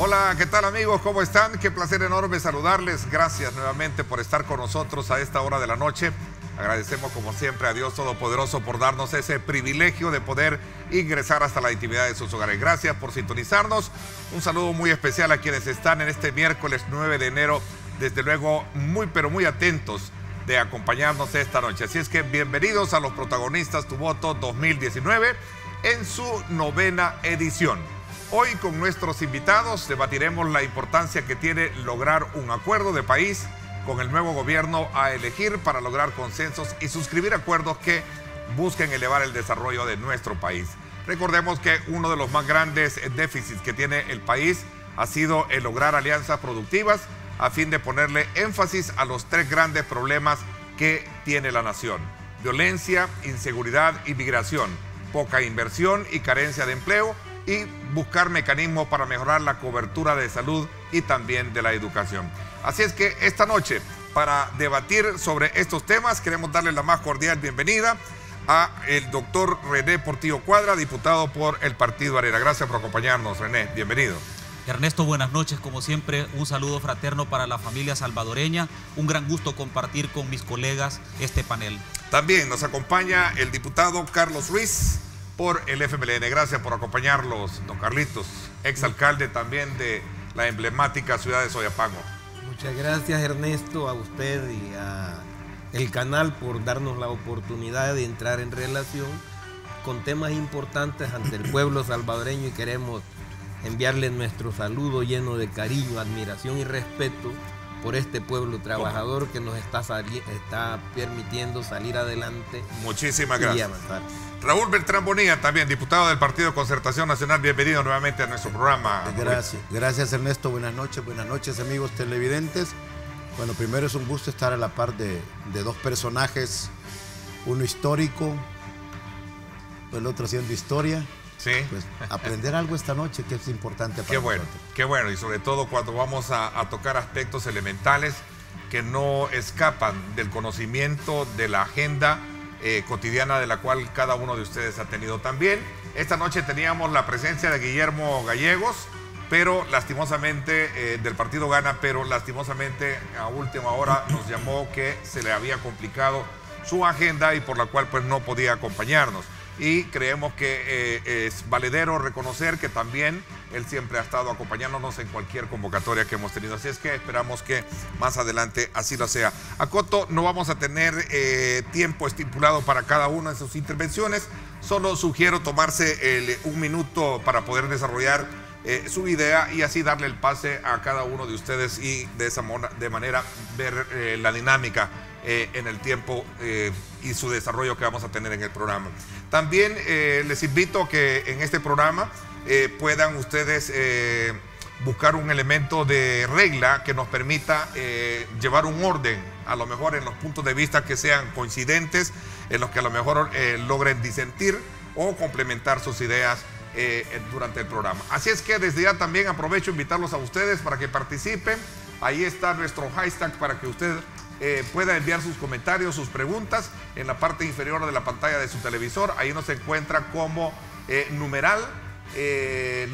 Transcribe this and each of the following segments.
Hola, ¿qué tal amigos? ¿Cómo están? Qué placer enorme saludarles. Gracias nuevamente por estar con nosotros a esta hora de la noche. Agradecemos como siempre a Dios Todopoderoso por darnos ese privilegio de poder ingresar hasta la intimidad de sus hogares. Gracias por sintonizarnos. Un saludo muy especial a quienes están en este miércoles 9 de enero. Desde luego muy pero muy atentos de acompañarnos esta noche. Así es que bienvenidos a Los Protagonistas Tu Voto 2019 en su 9ª edición. Hoy con nuestros invitados debatiremos la importancia que tiene lograr un acuerdo de país con el nuevo gobierno a elegir para lograr consensos y suscribir acuerdos que busquen elevar el desarrollo de nuestro país. Recordemos que uno de los más grandes déficits que tiene el país ha sido el lograr alianzas productivas a fin de ponerle énfasis a los 3 grandes problemas que tiene la nación: violencia, inseguridad y migración, poca inversión y carencia de empleo, y buscar mecanismos para mejorar la cobertura de salud y también de la educación. Así es que esta noche, para debatir sobre estos temas, queremos darle la más cordial bienvenida a el doctor René Portillo Cuadra, diputado por el Partido Arena. Gracias por acompañarnos, René. Bienvenido. Ernesto, buenas noches. Como siempre, un saludo fraterno para la familia salvadoreña. Un gran gusto compartir con mis colegas este panel. También nos acompaña el diputado Carlos Ruiz por el FMLN. Gracias por acompañarlos, don Carlitos, exalcalde también de la emblemática ciudad de Soyapango. Muchas gracias, Ernesto, a usted y a el canal por darnos la oportunidad de entrar en relación con temas importantes ante el pueblo salvadoreño, y queremos enviarle nuestro saludo lleno de cariño, admiración y respeto por este pueblo trabajador que nos está permitiendo salir adelante. Muchísimas gracias. Y avanzar. Raúl Beltrán Bonilla, también diputado del Partido de Concertación Nacional. Bienvenido nuevamente a nuestro programa. Gracias Ernesto, buenas noches amigos televidentes. Bueno, primero es un gusto estar a la par de 2 personajes, uno histórico, el otro haciendo historia. Sí. Pues aprender algo esta noche, que es importante para nosotros. Qué bueno, y sobre todo cuando vamos a tocar aspectos elementales que no escapan del conocimiento de la agenda cotidiana de la cual cada uno de ustedes ha tenido también. Esta noche teníamos la presencia de Guillermo Gallegos, pero lastimosamente del Partido Gana, pero lastimosamente a última hora nos llamó que se le había complicado su agenda y por la cual pues no podía acompañarnos. Y creemos que es valedero reconocer que también él siempre ha estado acompañándonos en cualquier convocatoria que hemos tenido. Así es que esperamos que más adelante así lo sea. Acoto, no vamos a tener tiempo estipulado para cada una de sus intervenciones. Solo sugiero tomarse un minuto para poder desarrollar su idea y así darle el pase a cada uno de ustedes y de manera ver la dinámica en el tiempo y su desarrollo que vamos a tener en el programa. También les invito a que en este programa puedan ustedes buscar un elemento de regla que nos permita llevar un orden, a lo mejor en los puntos de vista que sean coincidentes, en los que a lo mejor logren disentir o complementar sus ideas durante el programa. Así es que desde ya también aprovecho invitarlos a ustedes para que participen. Ahí está nuestro hashtag para que usted pueda enviar sus comentarios, sus preguntas en la parte inferior de la pantalla de su televisor. Ahí nos encuentra como numeral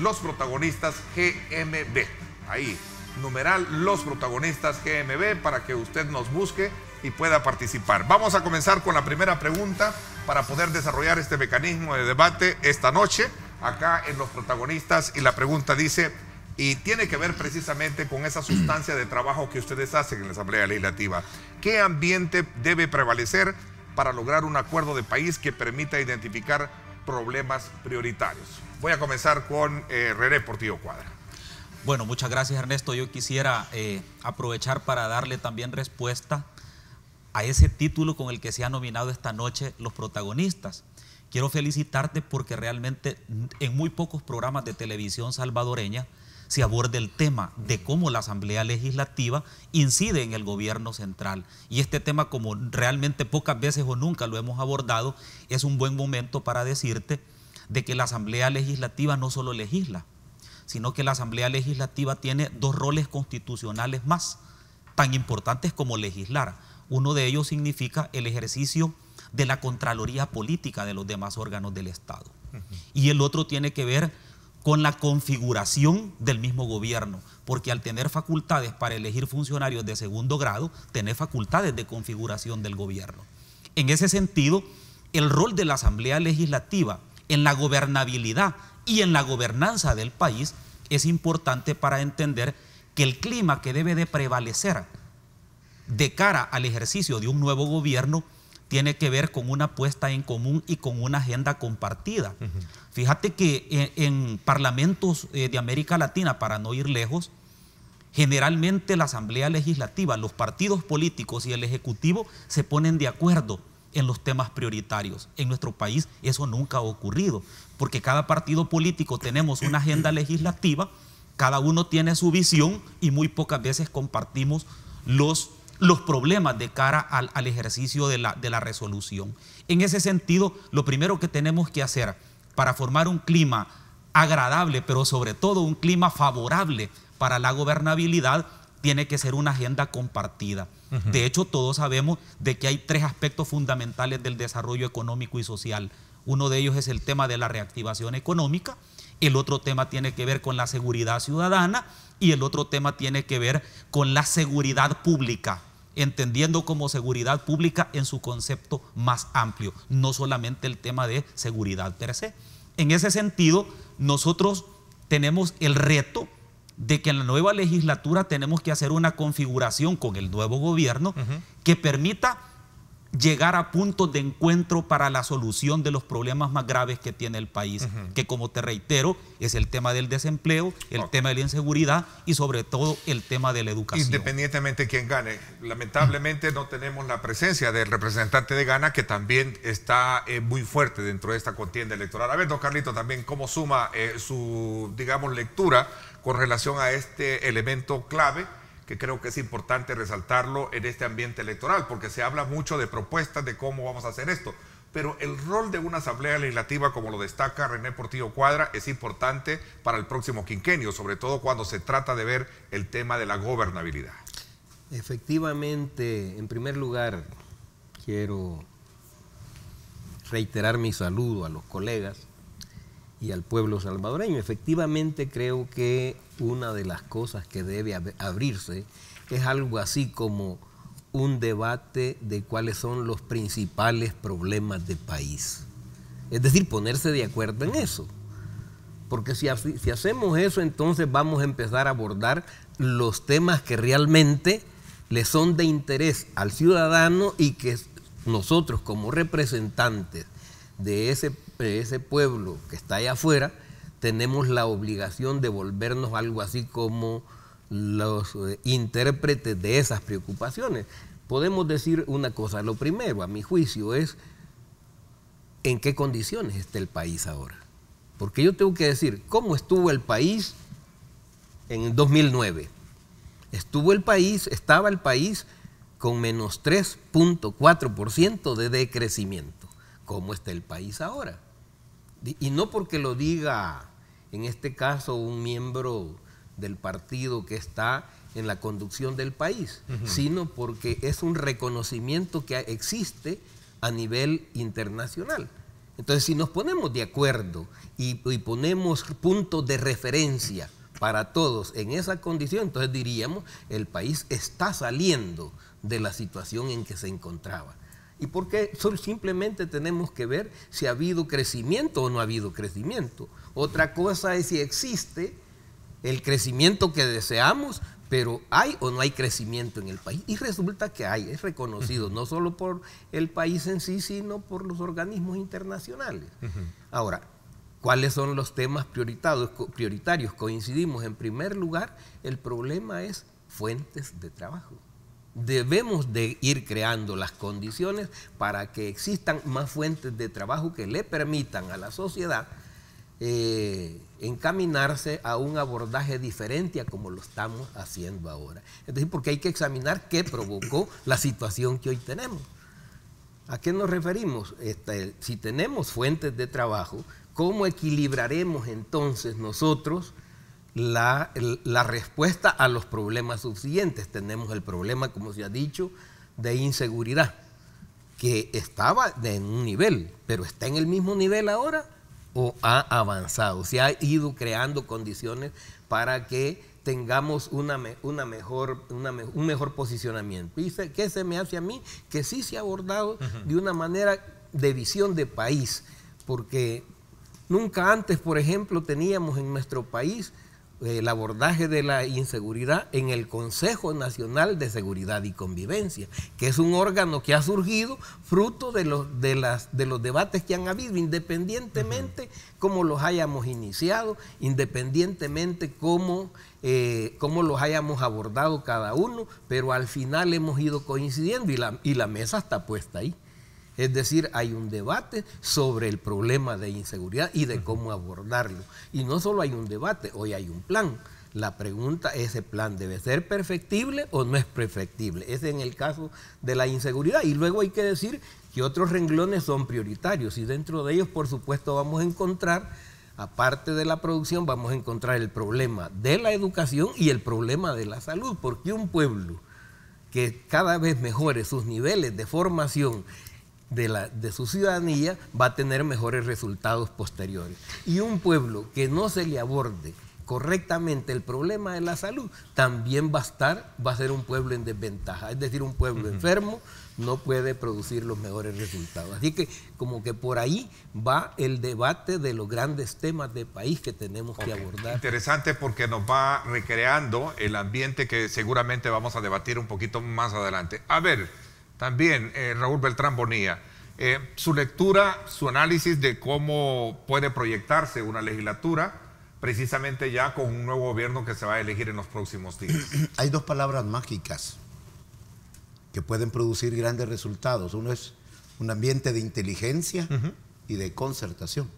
Los Protagonistas GMB. Ahí, numeral Los Protagonistas GMB, para que usted nos busque y pueda participar. Vamos a comenzar con la primera pregunta para poder desarrollar este mecanismo de debate esta noche acá en Los Protagonistas, y la pregunta dice, y tiene que ver precisamente con esa sustancia de trabajo que ustedes hacen en la Asamblea Legislativa: ¿qué ambiente debe prevalecer para lograr un acuerdo de país que permita identificar problemas prioritarios? Voy a comenzar con René Portillo Cuadra. Bueno, muchas gracias, Ernesto. Yo quisiera aprovechar para darle también respuesta a ese título con el que se ha nominado esta noche Los Protagonistas. Quiero felicitarte porque realmente en muy pocos programas de televisión salvadoreña se aborda el tema de cómo la Asamblea Legislativa incide en el gobierno central. Y este tema, como realmente pocas veces o nunca lo hemos abordado, es un buen momento para decirte de que la Asamblea Legislativa no solo legisla, sino que la Asamblea Legislativa tiene 2 roles constitucionales más, tan importantes como legislar. Uno de ellos significa el ejercicio de la contraloría política de los demás órganos del Estado. Y el otro tiene que ver con la configuración del mismo gobierno, porque al tener facultades para elegir funcionarios de segundo grado, tener facultades de configuración del gobierno. En ese sentido, el rol de la Asamblea Legislativa en la gobernabilidad y en la gobernanza del país es importante para entender que el clima que debe de prevalecer de cara al ejercicio de un nuevo gobierno tiene que ver con una puesta en común y con una agenda compartida. Fíjate que en parlamentos de América Latina, para no ir lejos, generalmente la Asamblea Legislativa, los partidos políticos y el Ejecutivo se ponen de acuerdo en los temas prioritarios. En nuestro país eso nunca ha ocurrido, porque cada partido político tenemos una agenda legislativa, cada uno tiene su visión y muy pocas veces compartimos los problemas de cara al ejercicio de la resolución. En ese sentido, lo primero que tenemos que hacer para formar un clima agradable, pero sobre todo un clima favorable para la gobernabilidad, tiene que ser una agenda compartida. De hecho, todos sabemos de que hay 3 aspectos fundamentales del desarrollo económico y social. Uno de ellos es el tema de la reactivación económica, el otro tema tiene que ver con la seguridad ciudadana y el otro tema tiene que ver con la seguridad pública, entendiendo como seguridad pública en su concepto más amplio, no solamente el tema de seguridad per se. En ese sentido, nosotros tenemos el reto de que en la nueva legislatura tenemos que hacer una configuración con el nuevo gobierno que permita llegar a puntos de encuentro para la solución de los problemas más graves que tiene el país, que, como te reitero, es el tema del desempleo, el tema de la inseguridad y sobre todo el tema de la educación. Independientemente de quién gane, lamentablemente no tenemos la presencia del representante de Ghana, que también está muy fuerte dentro de esta contienda electoral. A ver, don Carlito, también cómo suma su, digamos, lectura con relación a este elemento clave, que creo que es importante resaltarlo en este ambiente electoral, porque se habla mucho de propuestas de cómo vamos a hacer esto, pero el rol de una asamblea legislativa, como lo destaca René Portillo Cuadra, es importante para el próximo quinquenio, sobre todo cuando se trata de ver el tema de la gobernabilidad. Efectivamente, en primer lugar, quiero reiterar mi saludo a los colegas y al pueblo salvadoreño. Efectivamente, creo que una de las cosas que debe abrirse es algo así como un debate de cuáles son los principales problemas del país. Es decir, ponerse de acuerdo en eso. Porque si hacemos eso, entonces vamos a empezar a abordar los temas que realmente le son de interés al ciudadano y que nosotros, como representantes de ese pueblo que está allá afuera, tenemos la obligación de volvernos algo así como los intérpretes de esas preocupaciones. Podemos decir una cosa, lo primero, a mi juicio, es en qué condiciones está el país ahora. Porque yo tengo que decir, ¿cómo estuvo el país en 2009? Estaba el país con menos 3.4% de decrecimiento. ¿Cómo está el país ahora? Y no porque lo diga, en este caso, un miembro del partido que está en la conducción del país, sino porque es un reconocimiento que existe a nivel internacional. Entonces, si nos ponemos de acuerdo y ponemos puntos de referencia para todos en esa condición, entonces diríamos, el país está saliendo de la situación en que se encontraba. ¿Y por qué? Simplemente tenemos que ver si ha habido crecimiento o no ha habido crecimiento. Otra cosa es si existe el crecimiento que deseamos, pero ¿hay o no hay crecimiento en el país? Y resulta que hay, es reconocido no solo por el país en sí, sino por los organismos internacionales. Ahora, ¿cuáles son los temas prioritarios? Coincidimos, en primer lugar, el problema es fuentes de trabajo. Debemos de ir creando las condiciones para que existan más fuentes de trabajo que le permitan a la sociedad encaminarse a un abordaje diferente a como lo estamos haciendo ahora. Es decir, porque hay que examinar qué provocó la situación que hoy tenemos. ¿A qué nos referimos? Si tenemos fuentes de trabajo, ¿cómo equilibraremos entonces nosotros la respuesta a los problemas subsiguientes? Tenemos el problema, como se ha dicho, de inseguridad, que estaba en un nivel, pero ¿está en el mismo nivel ahora o ha avanzado, se ha ido creando condiciones para que tengamos un mejor posicionamiento. ¿Y qué se me hace a mí? Que sí se ha abordado de una manera de visión de país, porque nunca antes, por ejemplo, teníamos en nuestro país el abordaje de la inseguridad en el Consejo Nacional de Seguridad y Convivencia, que es un órgano que ha surgido fruto de los debates que han habido, independientemente cómo los hayamos iniciado, independientemente cómo los hayamos abordado cada uno, pero al final hemos ido coincidiendo y la mesa está puesta ahí. Es decir, hay un debate sobre el problema de inseguridad y de cómo abordarlo. Y no solo hay un debate, hoy hay un plan. La pregunta, ¿ese plan debe ser perfectible o no es perfectible? Ese en el caso de la inseguridad. Y luego hay que decir que otros renglones son prioritarios y dentro de ellos, por supuesto, vamos a encontrar, aparte de la producción, vamos a encontrar el problema de la educación y el problema de la salud, porque un pueblo que cada vez mejore sus niveles de formación de su ciudadanía va a tener mejores resultados posteriores. Y un pueblo que no se le aborde correctamente el problema de la salud también va a ser un pueblo en desventaja. Es decir, un pueblo enfermo no puede producir los mejores resultados. Así que como que por ahí va el debate de los grandes temas de país que tenemos que abordar. Interesante, porque nos va recreando el ambiente que seguramente vamos a debatir un poquito más adelante. A ver, también Raúl Beltrán Bonilla, su lectura, su análisis de cómo puede proyectarse una legislatura precisamente ya con un nuevo gobierno que se va a elegir en los próximos días. Hay dos palabras mágicas que pueden producir grandes resultados. Uno es un ambiente de inteligencia y de concertación.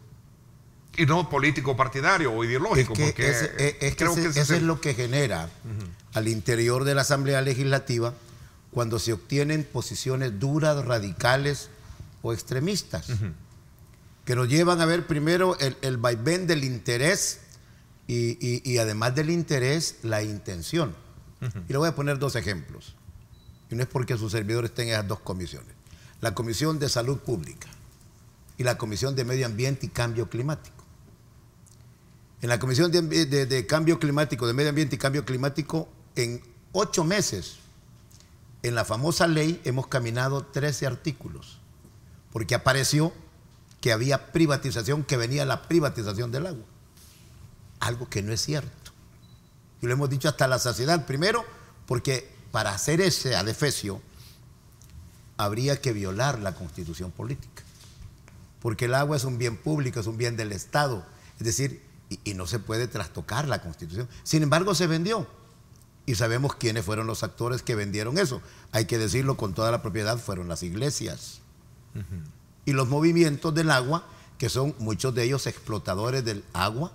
Y no político partidario o ideológico, porque eso es lo que genera al interior de la Asamblea Legislativa cuando se obtienen posiciones duras, radicales o extremistas, que nos llevan a ver primero el vaivén del interés y además del interés, la intención. Y le voy a poner dos ejemplos. Y no es porque sus servidores tengan esas dos comisiones. La Comisión de Salud Pública y la Comisión de Medio Ambiente y Cambio Climático. En la Comisión de Cambio Climático, de Medio Ambiente y Cambio Climático, en 8 meses, en la famosa ley hemos caminado 13 artículos, porque apareció que había privatización, que venía la privatización del agua. Algo que no es cierto. Y lo hemos dicho hasta la saciedad. Primero, porque para hacer ese adefesio habría que violar la Constitución política. Porque el agua es un bien público, es un bien del Estado. Es decir, y no se puede trastocar la Constitución. Sin embargo, se vendió. Y sabemos quiénes fueron los actores que vendieron eso. Hay que decirlo con toda la propiedad, fueron las iglesias. Y los movimientos del agua, que son muchos de ellos explotadores del agua.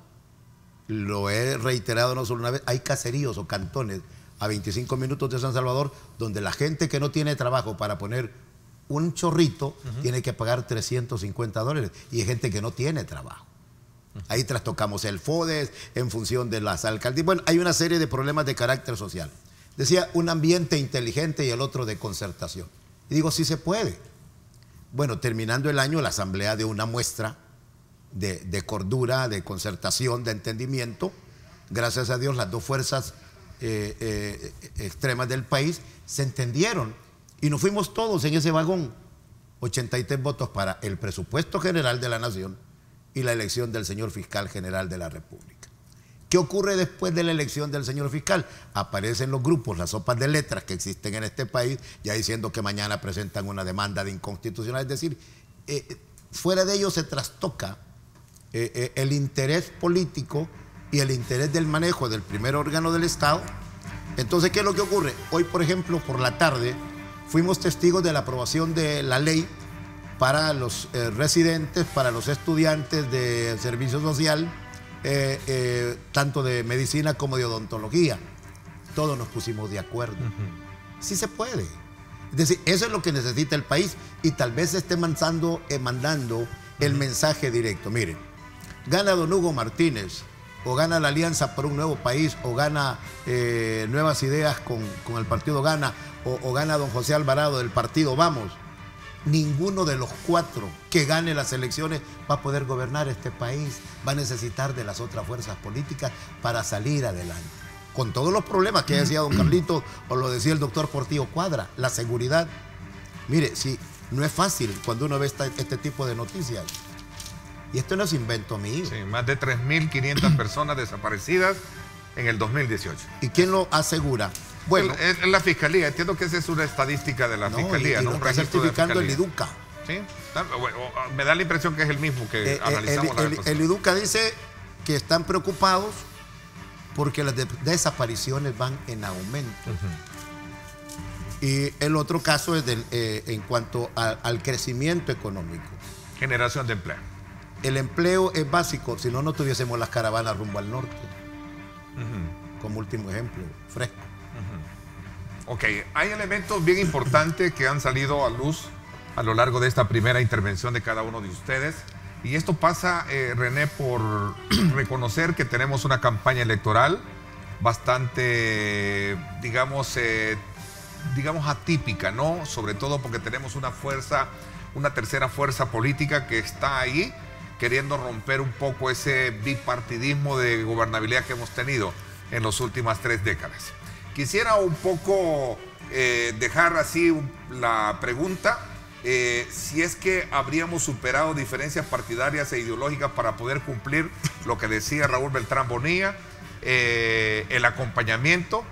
Lo he reiterado no solo una vez, hay caseríos o cantones a 25 minutos de San Salvador donde la gente que no tiene trabajo para poner un chorrito tiene que pagar $350 y hay gente que no tiene trabajo. Ahí trastocamos el FODES en función de las alcaldías. Bueno, hay una serie de problemas de carácter social. Decía, un ambiente inteligente y el otro de concertación. Y digo, sí se puede. Bueno, terminando el año, la Asamblea dio una muestra de cordura, de concertación, de entendimiento. Gracias a Dios, las dos fuerzas extremas del país se entendieron y nos fuimos todos en ese vagón. 83 votos para el presupuesto general de la nación y la elección del señor fiscal general de la República. ¿Qué ocurre después de la elección del señor fiscal? Aparecen los grupos, las sopas de letras que existen en este país, ya diciendo que mañana presentan una demanda de inconstitucional. Es decir, fuera de ello se trastoca el interés político y el interés del manejo del primer órgano del Estado. Entonces, ¿qué es lo que ocurre? Hoy, por ejemplo, por la tarde, fuimos testigos de la aprobación de la ley para los residentes, para los estudiantes de servicio social, tanto de medicina como de odontología. Todos nos pusimos de acuerdo. Sí se puede. Es decir, eso es lo que necesita el país y tal vez se esté mandando el mensaje directo. Miren, gana don Hugo Martínez, o gana la Alianza por un Nuevo País, o gana Nuevas Ideas con el partido Gana, o gana don José Alvarado del partido Vamos. ninguno de los 4 que gane las elecciones va a poder gobernar este país. Va a necesitar de las otras fuerzas políticas para salir adelante. Con todos los problemas que decía don Carlito o lo decía el doctor Portillo Cuadra, la seguridad. Mire, sí, no es fácil cuando uno ve este tipo de noticias. Y esto no es invento mío. Sí, más de 3.500 personas desaparecidas en el 2018. ¿Y quién lo asegura? Bueno, es la Fiscalía. Entiendo que esa es una estadística de la Fiscalía, y ¿no? lo Un está registro de la certificando el Fiscalía. IDUCA. ¿Sí? Bueno, me da la impresión que es el mismo que analizamos la vez pasada. El IDUCA dice que están preocupados porque las desapariciones van en aumento. Y el otro caso es en cuanto al crecimiento económico. Generación de empleo. El empleo es básico, si no, no tuviésemos las caravanas rumbo al norte. Como último ejemplo, fresco. Ok, hay elementos bien importantes que han salido a luz a lo largo de esta primera intervención de cada uno de ustedes. Y esto pasa, René, por reconocer que tenemos una campaña electoral bastante, digamos, atípica, ¿no? Sobre todo porque tenemos una tercera fuerza política que está ahí queriendo romper un poco ese bipartidismo de gobernabilidad que hemos tenido en las últimas 3 décadas. Quisiera un poco dejar así la pregunta, si es que habríamos superado diferencias partidarias e ideológicas para poder cumplir lo que decía Raúl Beltrán Bonilla, el acompañamiento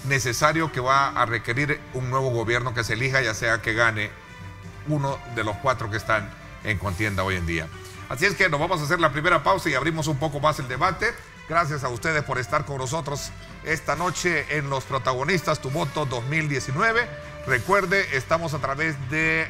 necesario que va a requerir un nuevo gobierno que se elija, ya sea que gane uno de los 4 que están en contienda hoy en día. Así es que nos vamos a hacer la primera pausa y abrimos un poco más el debate. Gracias a ustedes por estar con nosotros esta noche en Los Protagonistas, Tu Voto 2019. Recuerde, estamos a través de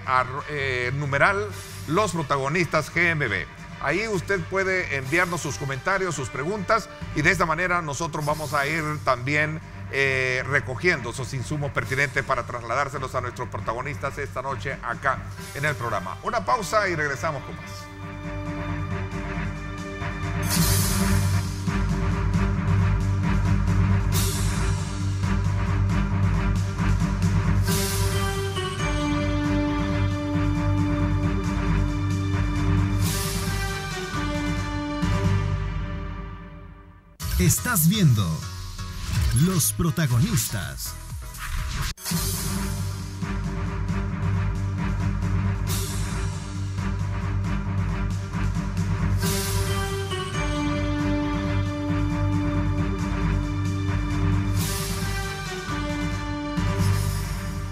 numeral Los Protagonistas GMB. Ahí usted puede enviarnos sus comentarios, sus preguntas, y de esta manera nosotros vamos a ir también recogiendo esos insumos pertinentes para trasladárselos a nuestros protagonistas esta noche acá en el programa. Una pausa y regresamos con más. Estás viendo Los Protagonistas.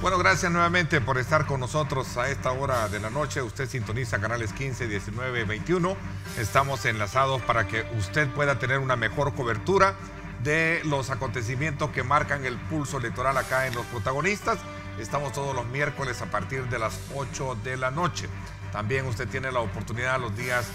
Bueno, gracias nuevamente por estar con nosotros a esta hora de la noche. Usted sintoniza canales 15, 19, 21. Estamos enlazados para que usted pueda tener una mejor cobertura de los acontecimientos que marcan el pulso electoral acá en Los Protagonistas. Estamos todos los miércoles a partir de las 8 de la noche. También usted tiene la oportunidad los días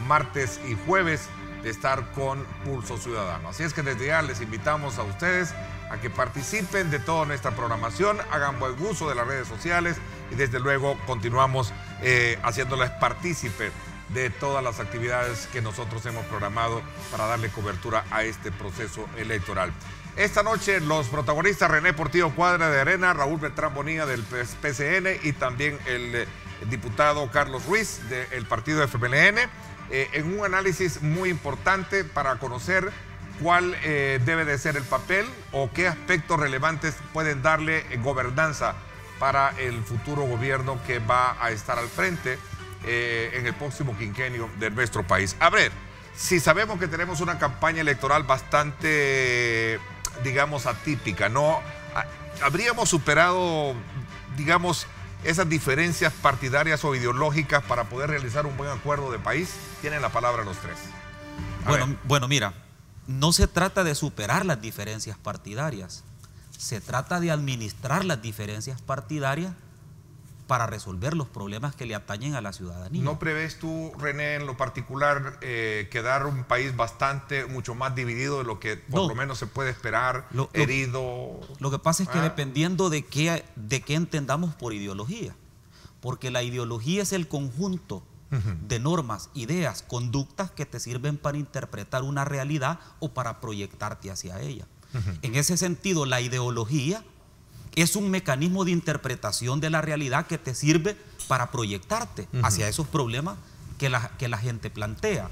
martes y jueves de estar con Pulso Ciudadano. Así es que desde ya les invitamos a ustedes a que participen de toda nuestra programación, hagan buen uso de las redes sociales y desde luego continuamos haciéndoles partícipe de todas las actividades que nosotros hemos programado para darle cobertura a este proceso electoral. Esta noche los protagonistas René Portillo Cuadra de Arena, Raúl Beltrán Bonilla del PCN y también el diputado Carlos Ruiz del partido FMLN, en un análisis muy importante para conocer cuál debe de ser el papel o qué aspectos relevantes pueden darle gobernanza para el futuro gobierno que va a estar al frente en el próximo quinquenio de nuestro país. A ver, si sabemos que tenemos una campaña electoral bastante, digamos, atípica, ¿no? ¿Habríamos superado, digamos, esas diferencias partidarias o ideológicas para poder realizar un buen acuerdo de país? Tienen la palabra los tres. Bueno, mira, no se trata de superar las diferencias partidarias, se trata de administrar las diferencias partidarias para resolver los problemas que le atañen a la ciudadanía. ¿No prevés tú, René, en lo particular, quedar un país mucho más dividido de lo que por lo menos se puede esperar, herido? Lo que pasa es que dependiendo de qué entendamos por ideología, porque la ideología es el conjunto de normas, ideas, conductas que te sirven para interpretar una realidad o para proyectarte hacia ella. En ese sentido, la ideología es un mecanismo de interpretación de la realidad que te sirve para proyectarte hacia esos problemas que la gente plantea.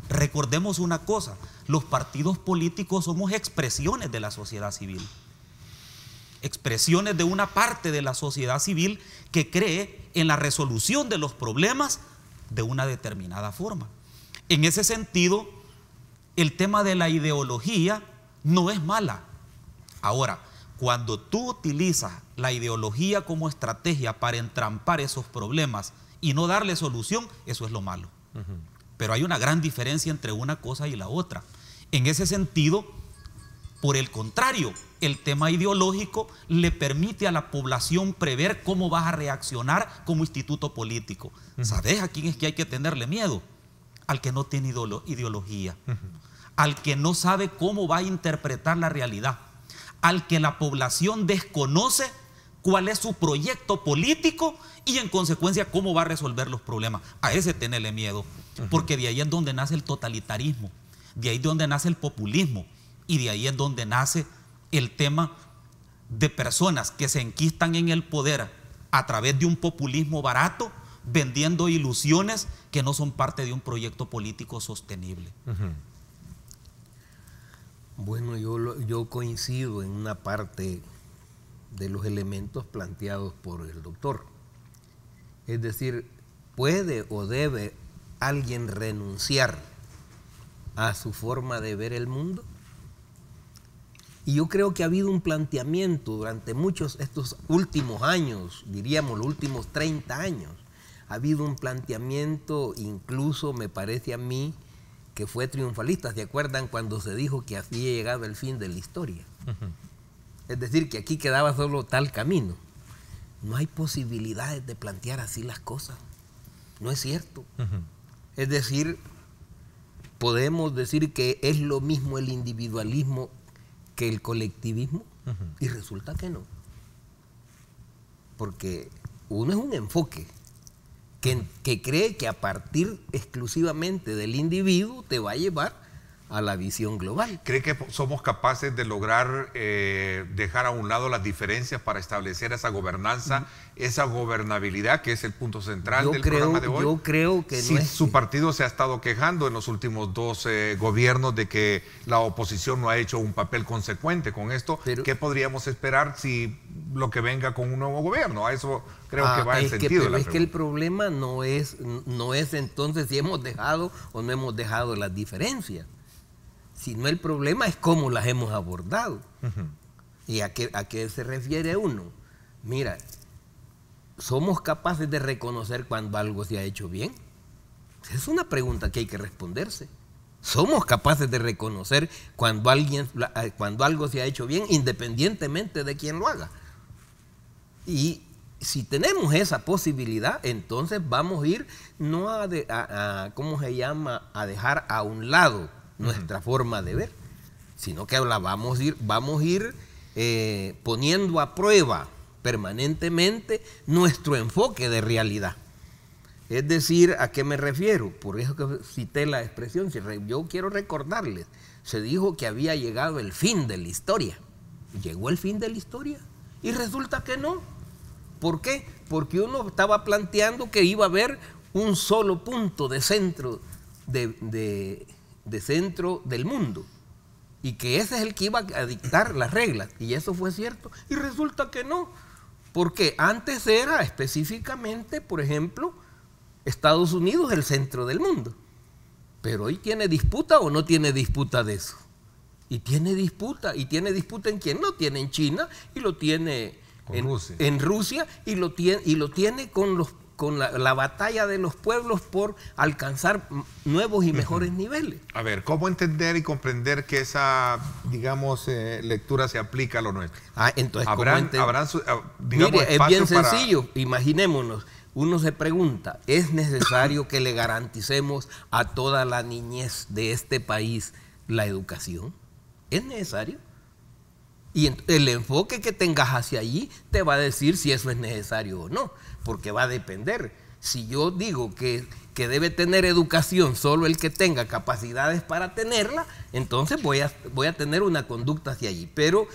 Recordemos una cosa, los partidos políticos somos expresiones de la sociedad civil, expresiones de una parte de la sociedad civil que cree en la resolución de los problemas de una determinada forma. En ese sentido, el tema de la ideología no es mala. Ahora, cuando tú utilizas la ideología como estrategia para entrampar esos problemas y no darle solución, eso es lo malo. Pero hay una gran diferencia entre una cosa y la otra. En ese sentido, por el contrario, el tema ideológico le permite a la población prever cómo vas a reaccionar como instituto político. ¿Sabes a quién es que hay que tenerle miedo? Al que no tiene ideología, al que no sabe cómo va a interpretar la realidad, al que la población desconoce cuál es su proyecto político y en consecuencia cómo va a resolver los problemas. A ese tenerle miedo, porque de ahí es donde nace el totalitarismo, de ahí es donde nace el populismo y de ahí es donde nace el tema de personas que se enquistan en el poder a través de un populismo barato, vendiendo ilusiones que no son parte de un proyecto político sostenible. Bueno, yo coincido en una parte de los elementos planteados por el doctor. Es decir, ¿puede o debe alguien renunciar a su forma de ver el mundo? Y yo creo que ha habido un planteamiento durante muchos estos últimos años, diríamos los últimos 30 años, ha habido un planteamiento, incluso me parece a mí, que fue triunfalista. ¿Se acuerdan cuando se dijo que había llegado el fin de la historia? Es decir, que aquí quedaba solo tal camino. No hay posibilidades de plantear así las cosas. No es cierto. Es decir, podemos decir que es lo mismo el individualismo que el colectivismo, y resulta que no. Porque uno es un enfoque que cree que a partir exclusivamente del individuo te va a llevar a la visión global. ¿Cree que somos capaces de lograr dejar a un lado las diferencias para establecer esa gobernanza, esa gobernabilidad que es el punto central del programa de hoy? Yo creo que si no es su que... partido se ha estado quejando en los últimos 2 gobiernos de que la oposición no ha hecho un papel consecuente con esto, pero, ¿qué podríamos esperar si lo que venga con un nuevo gobierno? A eso creo que va el sentido. Pero es que el problema no es entonces si hemos dejado o no hemos dejado las diferencias, sino el problema es cómo las hemos abordado. ¿Y a qué se refiere uno? Mira, ¿somos capaces de reconocer cuando algo se ha hecho bien? Es una pregunta que hay que responderse. ¿Somos capaces de reconocer cuando algo se ha hecho bien, independientemente de quién lo haga? Y si tenemos esa posibilidad, entonces vamos a ir no ¿cómo se llama? A dejar a un lado nuestra forma de ver, sino que vamos a ir poniendo a prueba permanentemente nuestro enfoque de realidad. Es decir, ¿a qué me refiero? Por eso que cité la expresión. Yo quiero recordarles, se dijo que había llegado el fin de la historia. ¿Llegó el fin de la historia? Y resulta que no. ¿Por qué? Porque uno estaba planteando que iba a haber un solo punto de centro centro del mundo y que ese es el que iba a dictar las reglas, y eso fue cierto, y resulta que no, porque antes era específicamente, por ejemplo, Estados Unidos el centro del mundo, pero hoy ¿tiene disputa o no tiene disputa de eso? Y tiene disputa en quién no tiene, en China, y lo tiene en Rusia, y lo tiene con la batalla de los pueblos por alcanzar nuevos y mejores niveles. A ver, ¿cómo entender y comprender que esa, digamos, lectura se aplica a lo nuestro? Entonces, digamos, mire, es bien sencillo. Imaginémonos, uno se pregunta, ¿es necesario que le garanticemos a toda la niñez de este país la educación? ¿Es necesario? Y el enfoque que tengas hacia allí te va a decir si eso es necesario o no, porque va a depender. Si yo digo que debe tener educación solo el que tenga capacidades para tenerla, entonces voy a tener una conducta hacia allí. Pero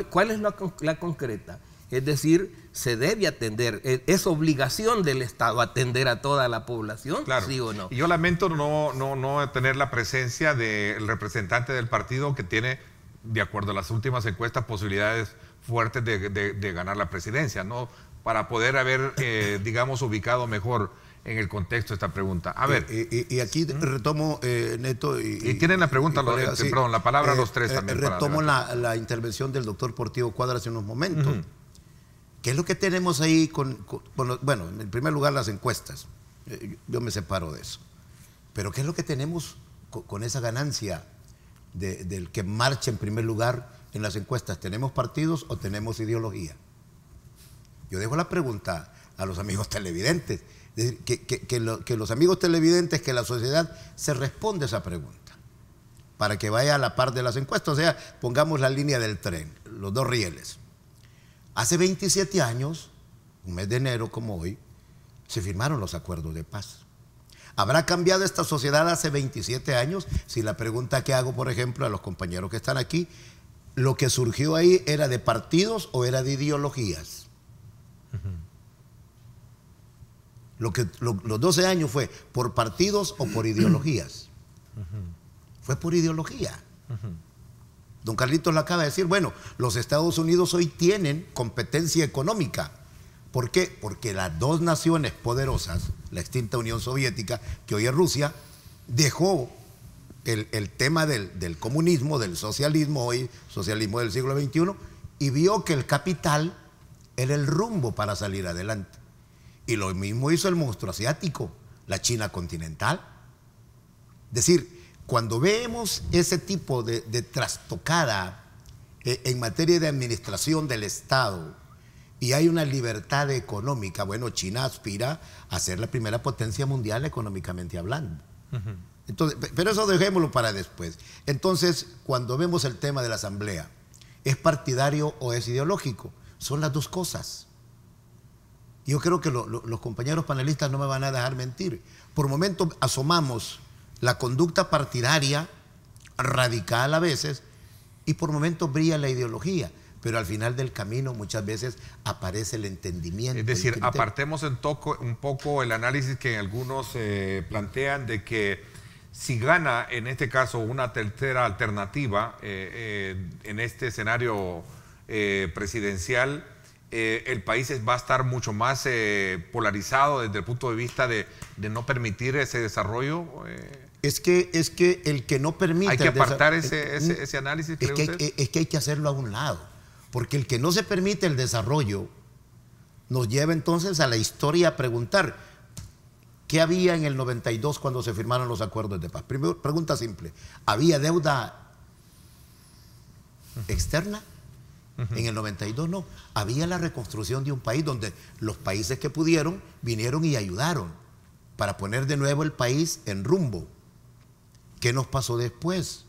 ¿cuál es la concreta? Es decir, se debe atender, es obligación del Estado atender a toda la población, claro. ¿sí o no? Y yo lamento no tener la presencia del representante del partido que tiene, de acuerdo a las últimas encuestas, posibilidades fuertes de ganar la presidencia, ¿no? Para poder haber, digamos, ubicado mejor en el contexto esta pregunta. A ver. Y aquí retomo, Neto. Y tienen la pregunta, colega, sí, perdón, la palabra los tres también. Retomo la intervención del doctor Portillo Cuadra hace unos momentos. ¿Qué es lo que tenemos ahí bueno, en primer lugar las encuestas? Yo me separo de eso. Pero ¿qué es lo que tenemos con esa ganancia del que marcha en primer lugar en las encuestas? ¿Tenemos partidos o tenemos ideología? Yo dejo la pregunta a los amigos televidentes. Es decir, que los amigos televidentes, que la sociedad se responde a esa pregunta para que vaya a la par de las encuestas. O sea, pongamos la línea del tren, los dos rieles. Hace 27 años, un mes de enero como hoy, se firmaron los acuerdos de paz. ¿Habrá cambiado esta sociedad hace 27 años? Si la pregunta que hago, por ejemplo, a los compañeros que están aquí, ¿lo que surgió ahí era de partidos o era de ideologías? Los 12 años fue por partidos o por ideologías. Fue por ideología. Don Carlitos lo acaba de decir. Bueno, los Estados Unidos hoy tienen competencia económica. ¿Por qué? Porque las dos naciones poderosas, la extinta Unión Soviética, que hoy es Rusia, dejó el tema del comunismo, del socialismo, hoy socialismo del siglo XXI, y vio que el capital era el rumbo para salir adelante. Y lo mismo hizo el monstruo asiático, la China continental. Es decir, cuando vemos ese tipo de trastocada en materia de administración del Estado y hay una libertad económica, bueno, China aspira a ser la primera potencia mundial económicamente hablando. Entonces, pero eso dejémoslo para después. Entonces, cuando vemos el tema de la asamblea, ¿es partidario o es ideológico? Son las dos cosas. Yo creo que los compañeros panelistas no me van a dejar mentir. Por momentos asomamos la conducta partidaria, radical a veces, y por momentos brilla la ideología. Pero al final del camino muchas veces aparece el entendimiento. Es decir, apartemos un poco el análisis que algunos plantean de que si gana en este caso una tercera alternativa en este escenario presidencial, el país va a estar mucho más polarizado desde el punto de vista de no permitir ese desarrollo. Es que el que no permite... Hay que apartar ese análisis, ¿cree usted? Es que hay que hacerlo a un lado, porque el que no se permite el desarrollo nos lleva entonces a la historia a preguntar ¿qué había en el 92 cuando se firmaron los acuerdos de paz? Primero, pregunta simple, ¿había deuda externa? En el 92 no, había la reconstrucción de un país donde los países que pudieron vinieron y ayudaron para poner de nuevo el país en rumbo. ¿Qué nos pasó después?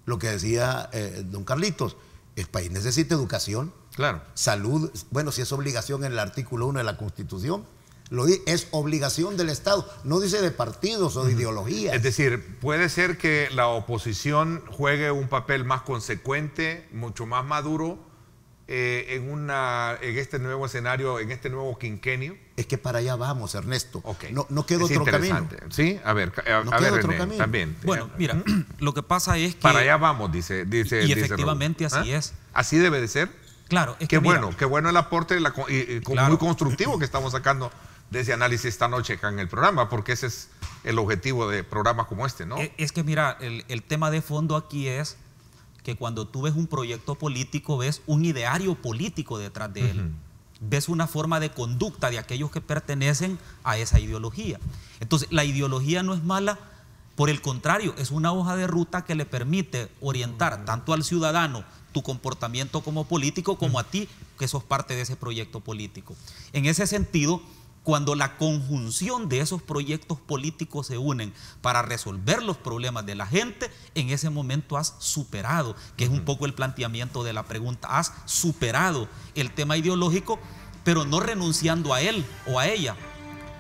Lo que decía don Carlitos, el país necesita educación, claro, salud, bueno, si es obligación en el artículo 1 de la Constitución, es obligación del Estado, no dice de partidos o de ideologías. Es decir, puede ser que la oposición juegue un papel más consecuente, mucho más maduro en este nuevo escenario, en este nuevo quinquenio. Es que para allá vamos, Ernesto. Okay. No queda otro camino. Sí, a ver, René, también. Bueno, mira, lo que pasa es que... Para allá vamos, dice y efectivamente así es. ¿Así debe de ser? Claro. Es qué que bueno, qué bueno el aporte claro, muy constructivo que estamos sacando de ese análisis esta noche acá en el programa, porque ese es el objetivo de programas como este, ¿no? Es que mira, el tema de fondo aquí es que cuando tú ves un proyecto político, ves un ideario político detrás de él. Ves una forma de conducta de aquellos que pertenecen a esa ideología. Entonces, la ideología no es mala, por el contrario, es una hoja de ruta que le permite orientar tanto al ciudadano tu comportamiento como político, como a ti, que sos parte de ese proyecto político. En ese sentido, cuando la conjunción de esos proyectos políticos se unen para resolver los problemas de la gente, en ese momento has superado, que es un poco el planteamiento de la pregunta, has superado el tema ideológico, pero no renunciando a él o a ella,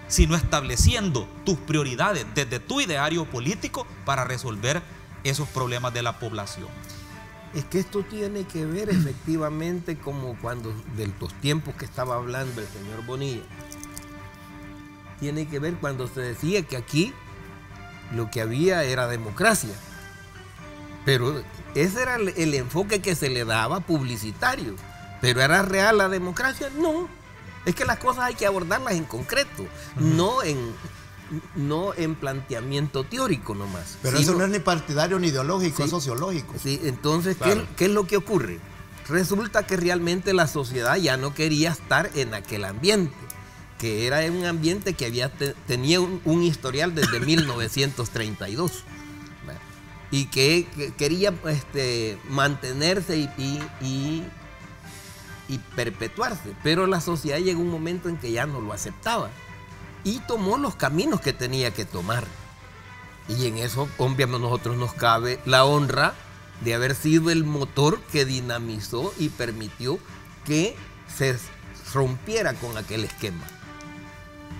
sino estableciendo tus prioridades desde tu ideario político para resolver esos problemas de la población. Es que esto tiene que ver efectivamente como cuando, de los tiempos que estaba hablando el señor Bonilla, tiene que ver cuando se decía que aquí lo que había era democracia. Pero ese era el enfoque que se le daba publicitario. ¿Pero era real la democracia? No. Es que las cosas hay que abordarlas en concreto, no en planteamiento teórico nomás. Pero eso no es ni partidario ni ideológico, es sociológico. Sí, entonces, claro. ¿qué es lo que ocurre? Resulta que realmente la sociedad ya no quería estar en aquel ambiente, que era un ambiente que tenía un historial desde 1932, ¿verdad? Y que quería mantenerse y perpetuarse, pero la sociedad llegó un momento en que ya no lo aceptaba y tomó los caminos que tenía que tomar. Y en eso, obviamente, a nosotros nos cabe la honra de haber sido el motor que dinamizó y permitió que se rompiera con aquel esquema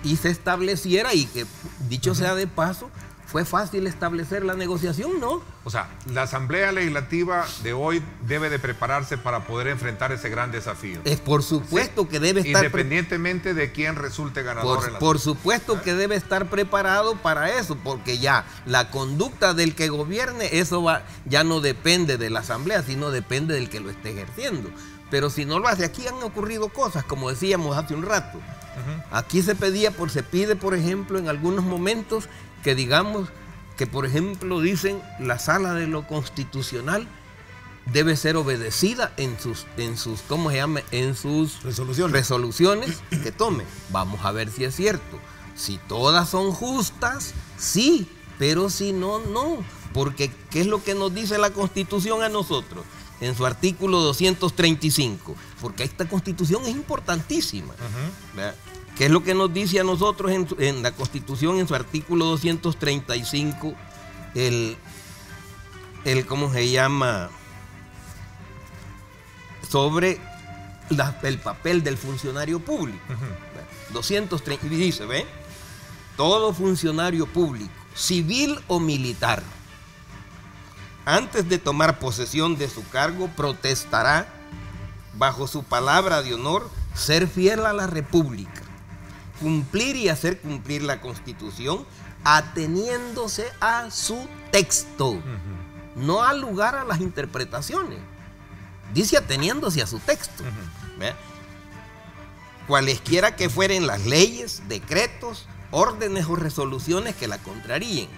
y se estableciera, y que, dicho sea de paso, ¿fue fácil establecer la negociación? No. O sea, la Asamblea Legislativa de hoy debe de prepararse para poder enfrentar ese gran desafío. Es por supuesto que debe estar... Independientemente de quién resulte ganador. Por supuesto que debe estar preparado para eso, porque ya la conducta del que gobierne, eso ya no depende de la Asamblea, sino depende del que lo esté ejerciendo. Pero si no lo hace, aquí han ocurrido cosas, como decíamos hace un rato. Aquí se pide, por ejemplo, en algunos momentos, que digamos que, por ejemplo, dicen la Sala de lo Constitucional debe ser obedecida en sus ¿cómo se llama? En sus resoluciones que tome. Vamos a ver si es cierto. Si todas son justas, sí, pero si no, no. Porque ¿qué es lo que nos dice la Constitución a nosotros? En su artículo 235, porque esta Constitución es importantísima. ¿Verdad? ¿Qué es lo que nos dice a nosotros en la Constitución, en su artículo 235, ¿cómo se llama? Sobre el papel del funcionario público. 230, y dice, ¿ve? Todo funcionario público, civil o militar, antes de tomar posesión de su cargo, protestará bajo su palabra de honor ser fiel a la República, cumplir y hacer cumplir la Constitución ateniéndose a su texto, no al lugar a las interpretaciones. Dice ateniéndose a su texto. Cualesquiera que fueren las leyes, decretos, órdenes o resoluciones que la contraríen,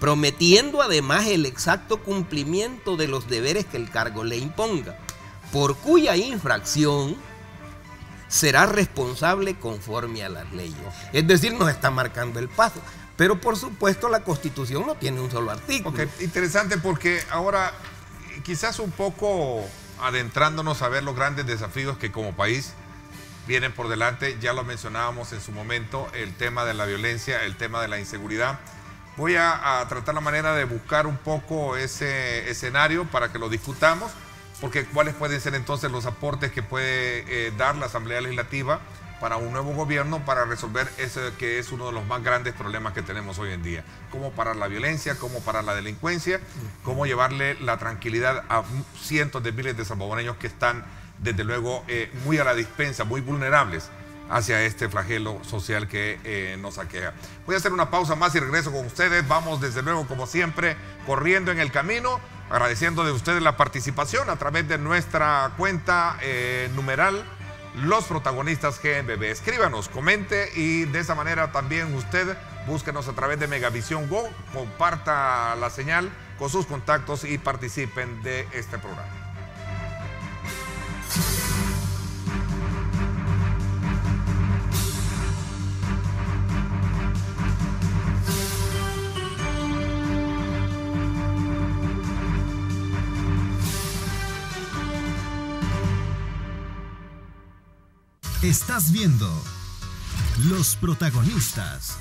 prometiendo además el exacto cumplimiento de los deberes que el cargo le imponga, por cuya infracción será responsable conforme a las leyes. Es decir, nos está marcando el paso. Pero por supuesto la Constitución no tiene un solo artículo. Okay, interesante, porque ahora quizás un poco adentrándonos a ver los grandes desafíos que como país vienen por delante. Ya lo mencionábamos en su momento, el tema de la violencia, el tema de la inseguridad. Voy a tratar la manera de buscar un poco ese escenario para que lo discutamos, porque cuáles pueden ser entonces los aportes que puede dar la Asamblea Legislativa para un nuevo gobierno para resolver ese que es uno de los más grandes problemas que tenemos hoy en día. Cómo parar la violencia, cómo parar la delincuencia, cómo llevarle la tranquilidad a cientos de miles de salvadoreños que están, desde luego, muy a la dispensa, muy vulnerables hacia este flagelo social que nos aqueja. Voy a hacer una pausa más y regreso con ustedes. Vamos, desde luego, como siempre, corriendo en el camino, agradeciendo de ustedes la participación a través de nuestra cuenta numeral Los Protagonistas GMB. Escríbanos, comente, y de esa manera también usted búsquenos a través de Megavisión Go, comparta la señal con sus contactos y participen de este programa. Estás viendo Los Protagonistas.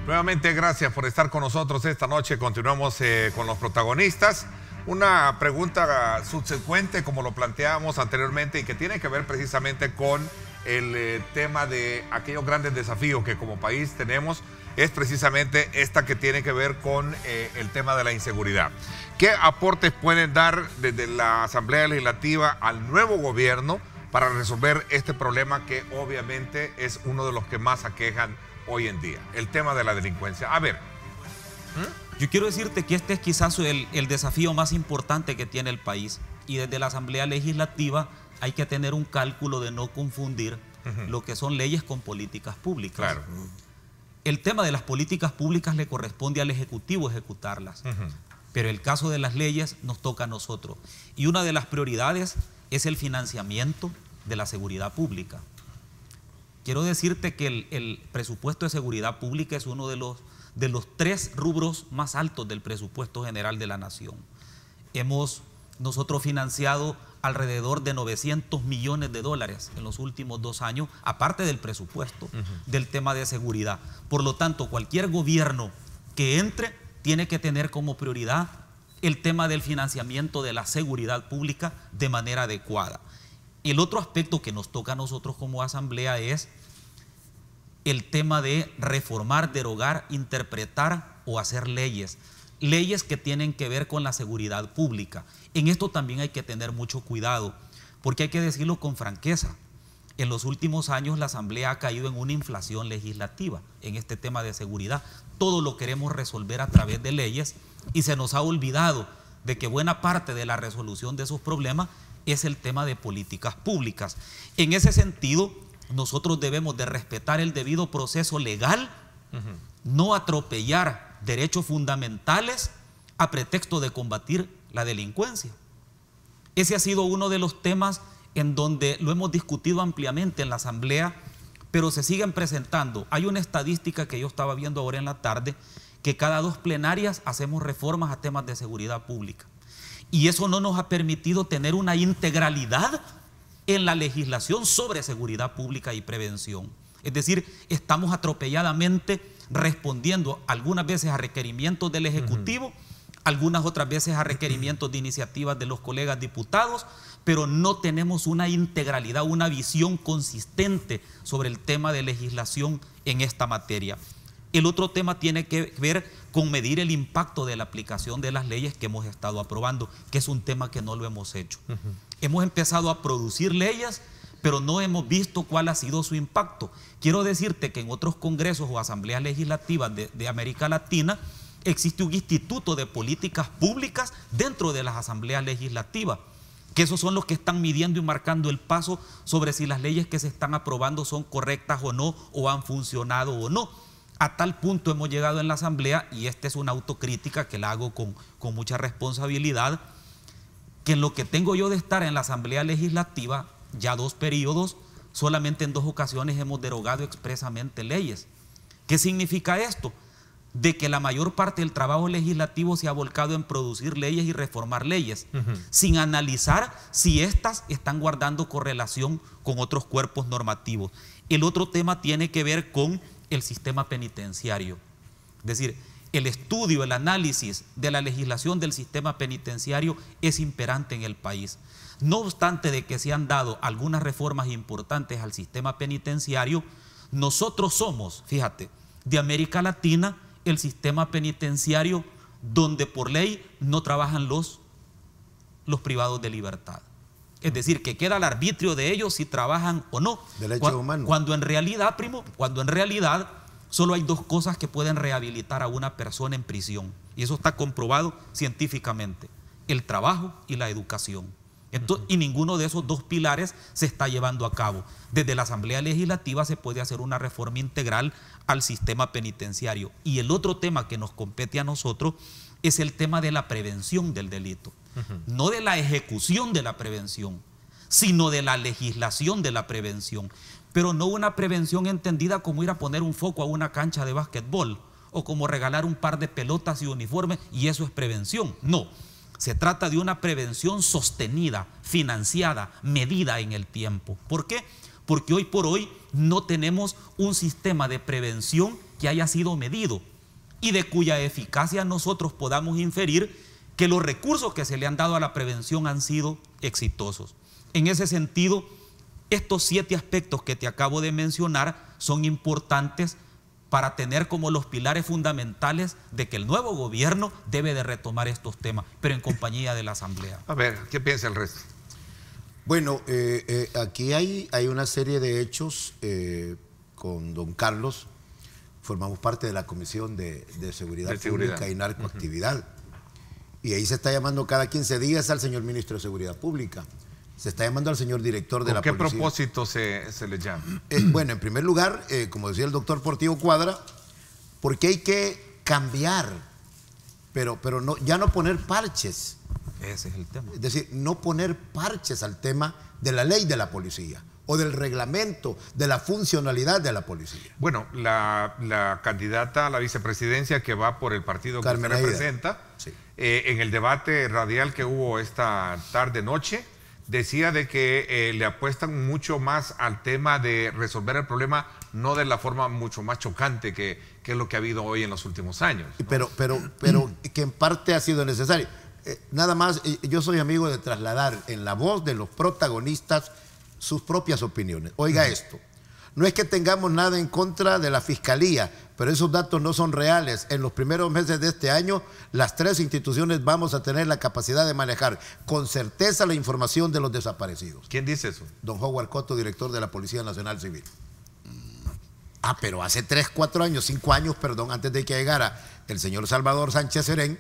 Nuevamente, gracias por estar con nosotros esta noche. Continuamos con Los Protagonistas. una pregunta subsecuente, como lo planteábamos anteriormente, y que tiene que ver precisamente con el tema de aquellos grandes desafíos que como país tenemos, es precisamente esta que tiene que ver con el tema de la inseguridad. ¿Qué aportes pueden dar desde la Asamblea Legislativa al nuevo gobierno para resolver este problema que obviamente es uno de los que más aquejan hoy en día, el tema de la delincuencia? A ver. Yo quiero decirte que este es quizás el desafío más importante que tiene el país, y desde la Asamblea Legislativa hay que tener un cálculo de no confundir lo que son leyes con políticas públicas. Claro. El tema de las políticas públicas le corresponde al Ejecutivo ejecutarlas, pero el caso de las leyes nos toca a nosotros. Y una de las prioridades es el financiamiento de la seguridad pública. Quiero decirte que el presupuesto de seguridad pública es uno de los 3 rubros más altos del presupuesto general de la nación. Hemos nosotros financiado alrededor de 900 millones de dólares en los últimos 2 años, aparte del presupuesto del tema de seguridad. Por lo tanto, cualquier gobierno que entre tiene que tener como prioridad el tema del financiamiento de la seguridad pública de manera adecuada. El otro aspecto que nos toca a nosotros como asamblea es el tema de reformar, derogar, interpretar o hacer leyes que tienen que ver con la seguridad pública. En esto también hay que tener mucho cuidado, porque hay que decirlo con franqueza. En los últimos años la Asamblea ha caído en una inflación legislativa en este tema de seguridad. Todo lo queremos resolver a través de leyes y se nos ha olvidado de que buena parte de la resolución de esos problemas es el tema de políticas públicas. En ese sentido, nosotros debemos de respetar el debido proceso legal, no atropellar derechos fundamentales a pretexto de combatir la delincuencia. Ese ha sido uno de los temas en donde lo hemos discutido ampliamente en la Asamblea, pero se siguen presentando. Hay una estadística que yo estaba viendo ahora en la tarde, que cada 2 plenarias hacemos reformas a temas de seguridad pública. Y eso no nos ha permitido tener una integralidad en la legislación sobre seguridad pública y prevención. Es decir, estamos atropelladamente respondiendo algunas veces a requerimientos del Ejecutivo, algunas otras veces a requerimientos de iniciativas de los colegas diputados, pero no tenemos una integralidad, una visión consistente sobre el tema de legislación en esta materia. El otro tema tiene que ver con medir el impacto de la aplicación de las leyes que hemos estado aprobando, que es un tema que no lo hemos hecho. Hemos empezado a producir leyes, pero no hemos visto cuál ha sido su impacto. Quiero decirte que en otros congresos o asambleas legislativas de América Latina existe un instituto de políticas públicas dentro de las asambleas legislativas, que esos son los que están midiendo y marcando el paso sobre si las leyes que se están aprobando son correctas o no, o han funcionado o no. A tal punto hemos llegado en la asamblea, y esta es una autocrítica que la hago con mucha responsabilidad, que en lo que tengo yo de estar en la asamblea legislativa, ya 2 periodos, solamente en 2 ocasiones hemos derogado expresamente leyes. ¿Qué significa esto? De que la mayor parte del trabajo legislativo se ha volcado en producir leyes y reformar leyes, sin analizar si éstas están guardando correlación con otros cuerpos normativos. El otro tema tiene que ver con el sistema penitenciario. Es decir, el estudio, el análisis de la legislación del sistema penitenciario es imperante en el país. No obstante de que se han dado algunas reformas importantes al sistema penitenciario, nosotros somos, fíjate, de América Latina, el sistema penitenciario donde por ley no trabajan los privados de libertad. Es decir, que queda al arbitrio de ellos si trabajan o no. Derechos humanos. Cuando en realidad, solo hay 2 cosas que pueden rehabilitar a una persona en prisión. Y eso está comprobado científicamente: el trabajo y la educación. Entonces, y ninguno de esos 2 pilares se está llevando a cabo. Desde la Asamblea Legislativa se puede hacer una reforma integral al sistema penitenciario. Y el otro tema que nos compete a nosotros es el tema de la prevención del delito. No de la ejecución de la prevención, sino de la legislación de la prevención. Pero no una prevención entendida como ir a poner un foco a una cancha de básquetbol o como regalar un par de pelotas y uniformes y eso es prevención. No. Se trata de una prevención sostenida, financiada, medida en el tiempo. ¿Por qué? Porque hoy por hoy no tenemos un sistema de prevención que haya sido medido y de cuya eficacia nosotros podamos inferir que los recursos que se le han dado a la prevención han sido exitosos. En ese sentido, estos 7 aspectos que te acabo de mencionar son importantes para tener como los pilares fundamentales de que el nuevo gobierno debe de retomar estos temas, pero en compañía de la Asamblea. A ver, ¿qué piensa el resto? Bueno, aquí hay una serie de hechos con don Carlos. Formamos parte de la Comisión de Seguridad Pública y Narcoactividad. Y ahí se está llamando cada 15 días al señor Ministro de Seguridad Pública. Se está llamando al señor director de la policía. ¿Con qué propósito se le llama? Bueno, en primer lugar, como decía el doctor Portillo Cuadra, porque hay que cambiar, pero no, ya no poner parches. Ese es el tema. Es decir, no poner parches al tema de la ley de la policía o del reglamento, de la funcionalidad de la policía. Bueno, la candidata a la vicepresidencia que va por el partido que usted representa, sí, en el debate radial que hubo esta tarde-noche, decía de que le apuestan mucho más al tema de resolver el problema, no de la forma mucho más chocante que es lo que ha habido hoy en los últimos años, ¿no? Pero que en parte ha sido necesario. Nada más, yo soy amigo de trasladar en la voz de los protagonistas sus propias opiniones. Oiga esto, no es que tengamos nada en contra de la Fiscalía, pero esos datos no son reales. En los primeros meses de este año, las 3 instituciones vamos a tener la capacidad de manejar con certeza la información de los desaparecidos. ¿Quién dice eso? Don Howard Cotto, director de la Policía Nacional Civil. Pero hace 3, 4 años, 5 años, perdón, antes de que llegara el señor Salvador Sánchez Serén,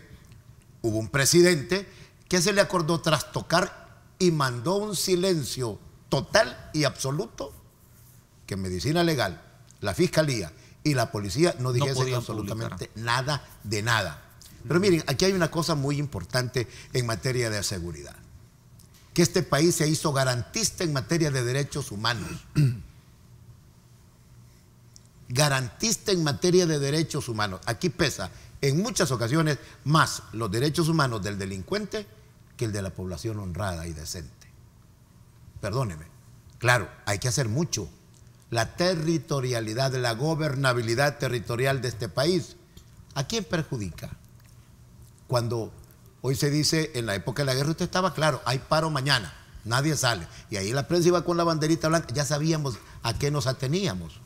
hubo un presidente que se le acordó trastocar y mandó un silencio total y absoluto que en medicina legal, la Fiscalía y la policía no dijesen absolutamente nada de nada. Pero miren, aquí hay una cosa muy importante en materia de seguridad, que este país se hizo garantista en materia de derechos humanos. Garantista en materia de derechos humanos. Aquí pesa en muchas ocasiones más los derechos humanos del delincuente que el de la población honrada y decente. Perdóneme. Claro, hay que hacer mucho. La territorialidad, la gobernabilidad territorial de este país, ¿a quién perjudica? Cuando hoy se dice, en la época de la guerra usted estaba claro, hay paro mañana, nadie sale. Y ahí la prensa iba con la banderita blanca, ya sabíamos a qué nos ateníamos.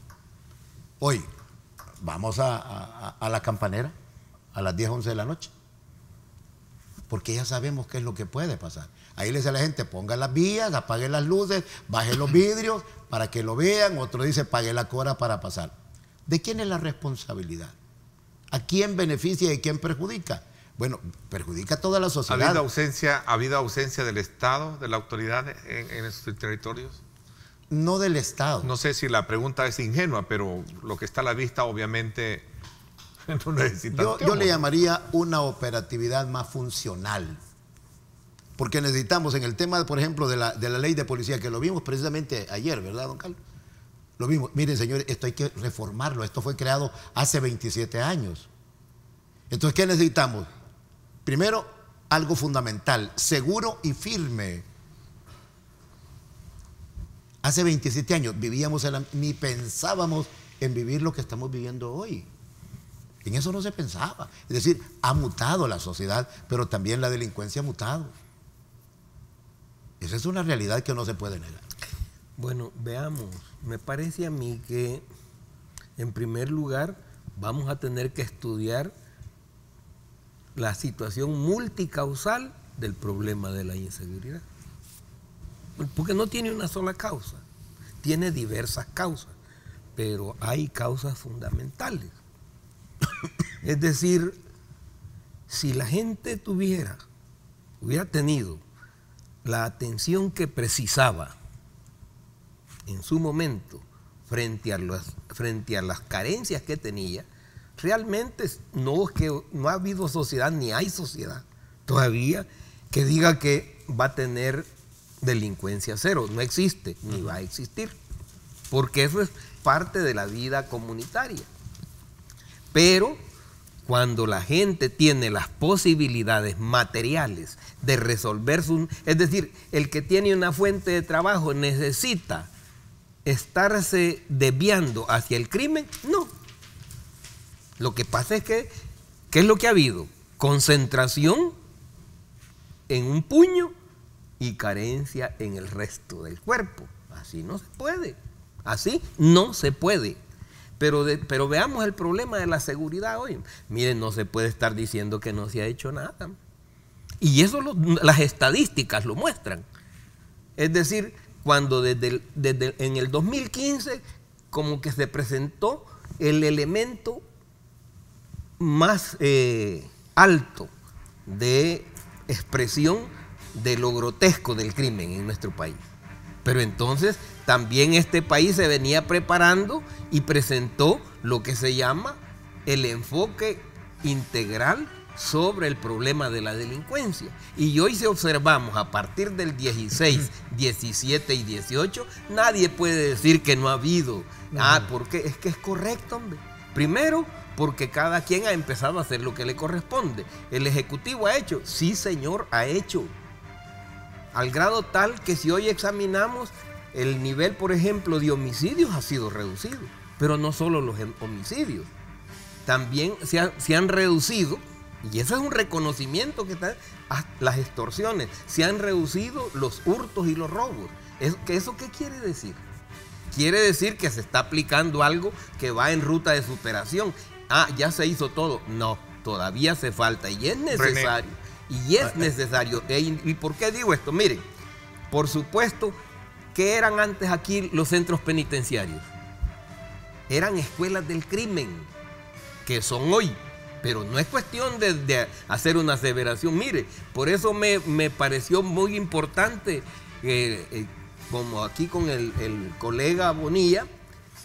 Hoy, vamos a la campanera a las 10, 11 de la noche, porque ya sabemos qué es lo que puede pasar. Ahí le dice a la gente, ponga las vías, apague las luces, baje los vidrios para que lo vean. Otro dice, pague la cora para pasar. ¿De quién es la responsabilidad? ¿A quién beneficia y quién perjudica? Bueno, perjudica a toda la sociedad. ¿Ha habido ausencia del Estado, de la autoridad en estos territorios? No del Estado. No sé si la pregunta es ingenua, pero lo que está a la vista obviamente no necesita. Yo le llamaría una operatividad más funcional. Porque necesitamos en el tema, por ejemplo, de la ley de policía, que lo vimos precisamente ayer, ¿verdad, don Carlos? Lo vimos. Miren, señores, esto hay que reformarlo. Esto fue creado hace 27 años. Entonces, ¿qué necesitamos? Primero, algo fundamental, seguro y firme. Hace 27 años vivíamos ni pensábamos en vivir lo que estamos viviendo hoy. En eso no se pensaba. Es decir, ha mutado la sociedad, pero también la delincuencia ha mutado. Esa es una realidad que no se puede negar. Bueno, veamos. Me parece a mí que, en primer lugar, vamos a tener que estudiar la situación multicausal del problema de la inseguridad. Porque no tiene una sola causa, tiene diversas causas, pero hay causas fundamentales. Es decir, si la gente hubiera tenido la atención que precisaba en su momento frente a las carencias que tenía, realmente no ha habido sociedad ni hay sociedad todavía que diga que va a tener delincuencia cero. No existe ni va a existir, porque eso es parte de la vida comunitaria. Pero cuando la gente tiene las posibilidades materiales de resolver es decir, el que tiene una fuente de trabajo necesita estarse desviando hacia el crimen, no. Lo que pasa es que, ¿qué es lo que ha habido? Concentración en un puño y carencia en el resto del cuerpo. Así no se puede. Así no se puede. Pero veamos el problema de la seguridad hoy. Miren, no se puede estar diciendo que no se ha hecho nada. Y eso las estadísticas lo muestran. Es decir, cuando en el 2015 como que se presentó el elemento más alto de expresión de lo grotesco del crimen en nuestro país. Pero entonces también este país se venía preparando y presentó lo que se llama el enfoque integral sobre el problema de la delincuencia. Y hoy si observamos a partir del 16, 17 y 18, nadie puede decir que no ha habido. Porque es que es correcto, hombre. Primero, porque cada quien ha empezado a hacer lo que le corresponde. ¿El Ejecutivo ha hecho? Sí, señor, ha hecho. Al grado tal que si hoy examinamos el nivel, por ejemplo, de homicidios ha sido reducido. Pero no solo los homicidios. También se han reducido, y eso es un reconocimiento que está, las extorsiones. Se han reducido los hurtos y los robos. ¿Eso qué quiere decir? Quiere decir que se está aplicando algo que va en ruta de superación. Ya se hizo todo. No, todavía hace falta y es necesario. Y es necesario. ¿Y por qué digo esto? Miren, por supuesto, ¿qué eran antes aquí los centros penitenciarios? Eran escuelas del crimen, que son hoy. Pero no es cuestión de hacer una aseveración. Mire, por eso me pareció muy importante, como aquí con el colega Bonilla,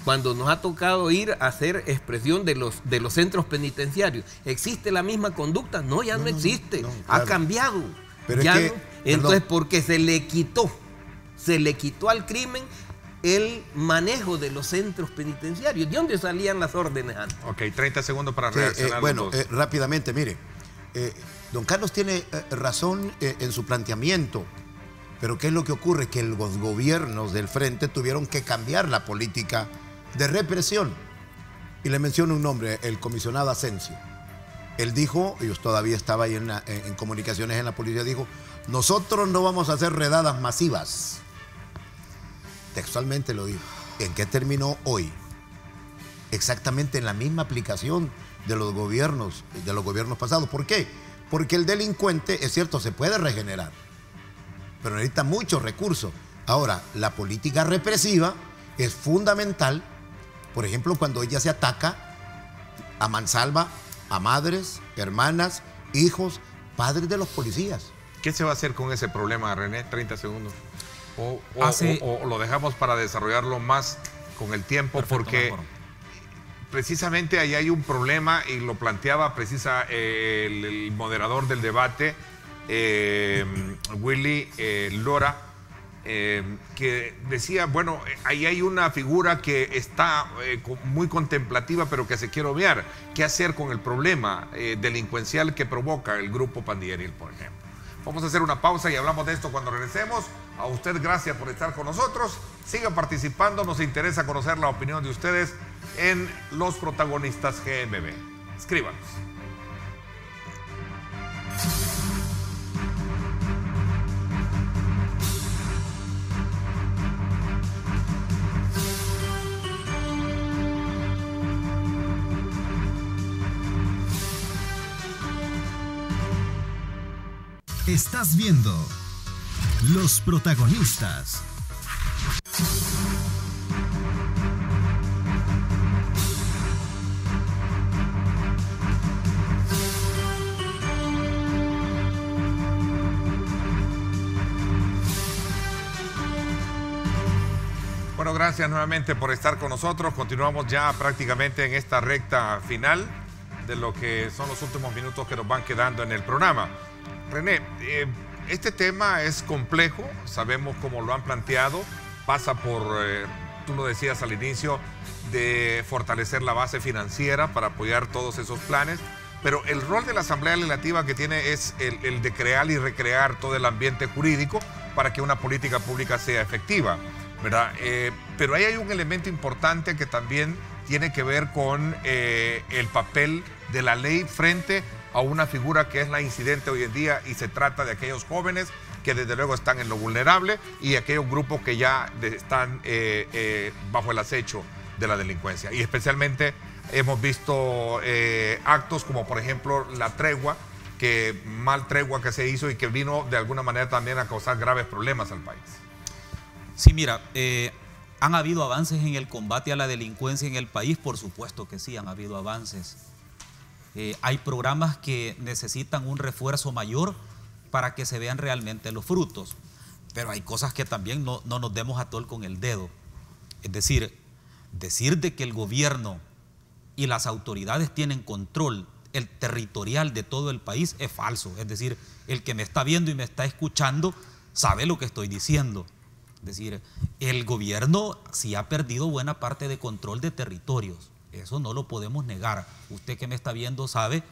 cuando nos ha tocado ir a hacer expresión de los centros penitenciarios. ¿Existe la misma conducta? No, ya no existe. Claro. Ha cambiado. Pero ya es que, entonces, porque se le quitó al crimen el manejo de los centros penitenciarios. ¿De dónde salían las órdenes antes? Ok, 30 segundos para reaccionar. Rápidamente, mire, don Carlos tiene razón en su planteamiento, pero ¿qué es lo que ocurre? Que los gobiernos del frente tuvieron que cambiar la política de represión. Y le menciono un nombre, el comisionado Asensio. Él dijo, y yo todavía estaba ahí en comunicaciones en la policía, dijo, nosotros no vamos a hacer redadas masivas. Textualmente lo dijo. ¿En qué terminó hoy? Exactamente en la misma aplicación de los gobiernos pasados. ¿Por qué? Porque el delincuente, es cierto, se puede regenerar, pero necesita muchos recursos. Ahora, la política represiva es fundamental, por ejemplo, cuando ella se ataca a mansalva a madres, hermanas, hijos, padres de los policías. ¿Qué se va a hacer con ese problema, René? 30 segundos. O lo dejamos para desarrollarlo más con el tiempo. Perfecto, porque precisamente ahí hay un problema y lo planteaba el moderador del debate, Willy Lora, que decía, bueno, ahí hay una figura que está muy contemplativa pero que se quiere obviar. ¿Qué hacer con el problema delincuencial que provoca el grupo pandilleril, por ejemplo? Vamos a hacer una pausa y hablamos de esto cuando regresemos. A usted gracias por estar con nosotros. Sigan participando, nos interesa conocer la opinión de ustedes en Los Protagonistas GMB. Escríbanos. Estás viendo Los Protagonistas. Bueno, gracias nuevamente por estar con nosotros. Continuamos ya prácticamente en esta recta final de lo que son los últimos minutos que nos van quedando en el programa. René, este tema es complejo, sabemos cómo lo han planteado, pasa por, tú lo decías al inicio, de fortalecer la base financiera para apoyar todos esos planes, pero el rol de la Asamblea Legislativa que tiene es el de crear y recrear todo el ambiente jurídico para que una política pública sea efectiva, ¿verdad? Pero ahí hay un elemento importante que también tiene que ver con el papel de la ley frente a una figura que es la incidente hoy en día, y se trata de aquellos jóvenes que desde luego están en lo vulnerable y aquellos grupos que ya están bajo el acecho de la delincuencia. Y especialmente hemos visto actos como por ejemplo la tregua, mal tregua que se hizo y que vino de alguna manera también a causar graves problemas al país. Sí, mira, ¿han habido avances en el combate a la delincuencia en el país? Por supuesto que sí, han habido avances. Hay programas que necesitan un refuerzo mayor para que se vean realmente los frutos, pero hay cosas que también no nos demos a tol con el dedo. Es decir de que el gobierno y las autoridades tienen control el territorial de todo el país es falso. Es decir, el que me está viendo y me está escuchando sabe lo que estoy diciendo. Es decir, el gobierno sí ha perdido buena parte de control de territorios. Eso no lo podemos negar. Usted que me está viendo sabe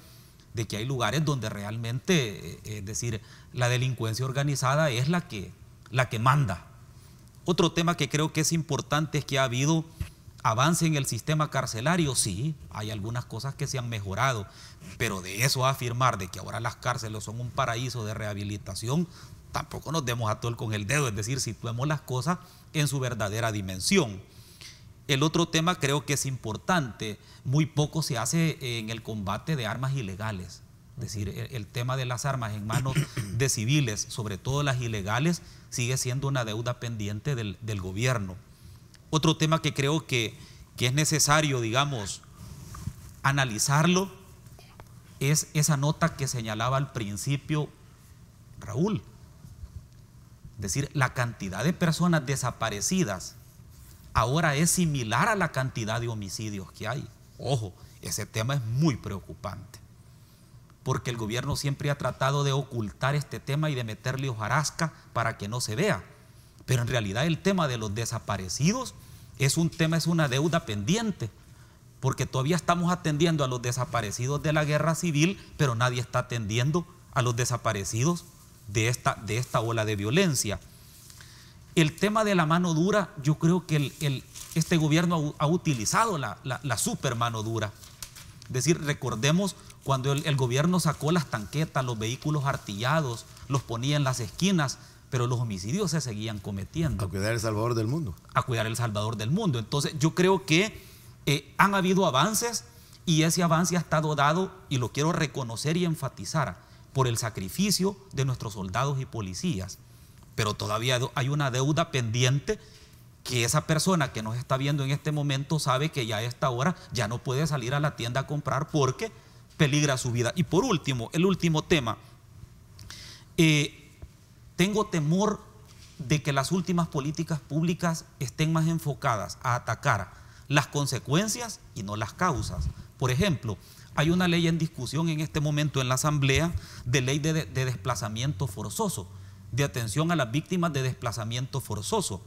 de que hay lugares donde realmente, es decir, la delincuencia organizada es la que manda. Otro tema que creo que es importante es que ha habido avance en el sistema carcelario. Sí, hay algunas cosas que se han mejorado, pero de eso a afirmar de que ahora las cárceles son un paraíso de rehabilitación, tampoco nos demos a tol con el dedo. Es decir, situemos las cosas en su verdadera dimensión. El otro tema creo que es importante, muy poco se hace en el combate de armas ilegales. Es decir, el tema de las armas en manos de civiles, sobre todo las ilegales, sigue siendo una deuda pendiente del gobierno. Otro tema que creo que es necesario, digamos, analizarlo, es esa nota que señalaba al principio Raúl. Es decir, la cantidad de personas desaparecidas ahora es similar a la cantidad de homicidios que hay. Ojo, ese tema es muy preocupante, porque el gobierno siempre ha tratado de ocultar este tema y de meterle hojarasca para que no se vea. Pero en realidad el tema de los desaparecidos es una deuda pendiente, porque todavía estamos atendiendo a los desaparecidos de la guerra civil, pero nadie está atendiendo a los desaparecidos de esta ola de violencia. El tema de la mano dura, yo creo que este gobierno ha utilizado la super mano dura. Es decir, recordemos cuando el gobierno sacó las tanquetas, los vehículos artillados, los ponía en las esquinas, pero los homicidios se seguían cometiendo. A cuidar El Salvador del mundo. A cuidar El Salvador del mundo. Entonces yo creo que han habido avances, y ese avance ha estado dado, y lo quiero reconocer y enfatizar, por el sacrificio de nuestros soldados y policías. Pero todavía hay una deuda pendiente, que esa persona que nos está viendo en este momento sabe que ya a esta hora ya no puede salir a la tienda a comprar porque peligra su vida. Y por último, el último tema, tengo temor de que las últimas políticas públicas estén más enfocadas a atacar las consecuencias y no las causas. Por ejemplo, hay una ley en discusión en este momento en la Asamblea de ley de desplazamiento forzoso, de atención a las víctimas de desplazamiento forzoso.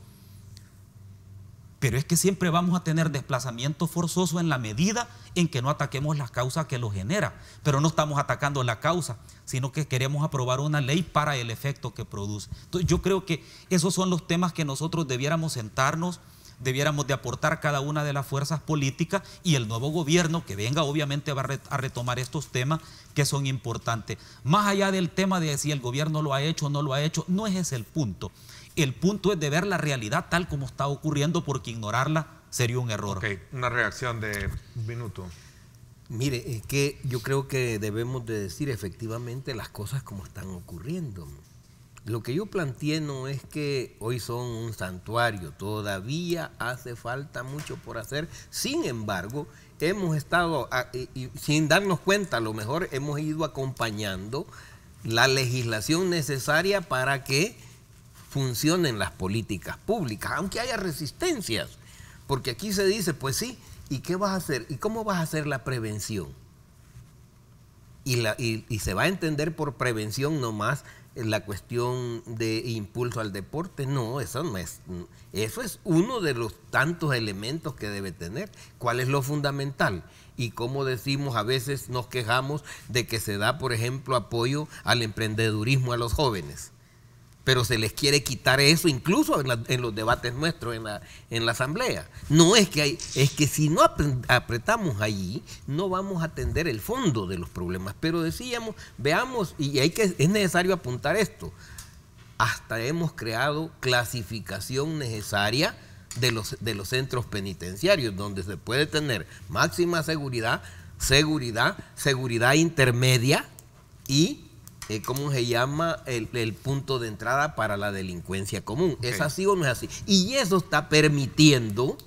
Pero es que siempre vamos a tener desplazamiento forzoso en la medida en que no ataquemos las causas que lo genera. Pero no estamos atacando la causa, sino que queremos aprobar una ley para el efecto que produce. Entonces yo creo que esos son los temas que nosotros debiéramos sentarnos, debiéramos de aportar cada una de las fuerzas políticas, y el nuevo gobierno que venga obviamente va a retomar estos temas que son importantes. Más allá del tema de si el gobierno lo ha hecho o no lo ha hecho, no es ese el punto. El punto es de ver la realidad tal como está ocurriendo, porque ignorarla sería un error. Ok, una reacción de un minuto. Mire, es que yo creo que debemos de decir efectivamente las cosas como están ocurriendo. Lo que yo planteé no es que hoy son un santuario, todavía hace falta mucho por hacer. Sin embargo, hemos estado, y sin darnos cuenta, a lo mejor hemos ido acompañando la legislación necesaria para que funcionen las políticas públicas, aunque haya resistencias. Porque aquí se dice, pues sí, ¿y qué vas a hacer? ¿Y cómo vas a hacer la prevención? Y se va a entender por prevención nomás la cuestión de impulso al deporte. No, eso no es. Eso es uno de los tantos elementos que debe tener. ¿Cuál es lo fundamental? Y como decimos, a veces nos quejamos de que se da, por ejemplo, apoyo al emprendedurismo a los jóvenes. pero se les quiere quitar eso incluso en los debates nuestros en la asamblea. No es que es que si no apretamos allí, no vamos a atender el fondo de los problemas. Pero decíamos, veamos, y es necesario apuntar esto, hasta hemos creado clasificación necesaria de los centros penitenciarios, donde se puede tener máxima seguridad, seguridad intermedia y ¿cómo se llama? El punto de entrada para la delincuencia común. Okay. ¿Es así o no es así? Y eso está permitiendo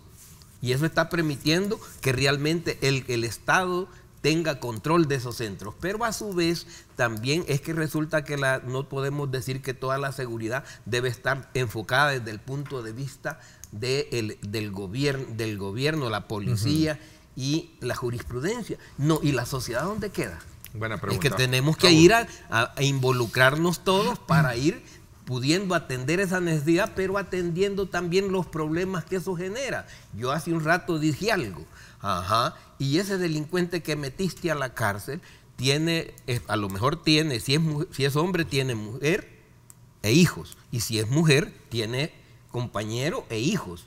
que realmente el Estado tenga control de esos centros. Pero a su vez también es que resulta que no podemos decir que toda la seguridad debe estar enfocada desde el punto de vista del gobierno, la policía y la jurisprudencia. No, ¿y la sociedad dónde queda? Buena pregunta. Es que tenemos que ir a involucrarnos todos para ir pudiendo atender esa necesidad, pero atendiendo también los problemas que eso genera. Yo hace un rato dije algo, y ese delincuente que metiste a la cárcel tiene, a lo mejor tiene, si es hombre tiene mujer e hijos, y si es mujer tiene compañero e hijos.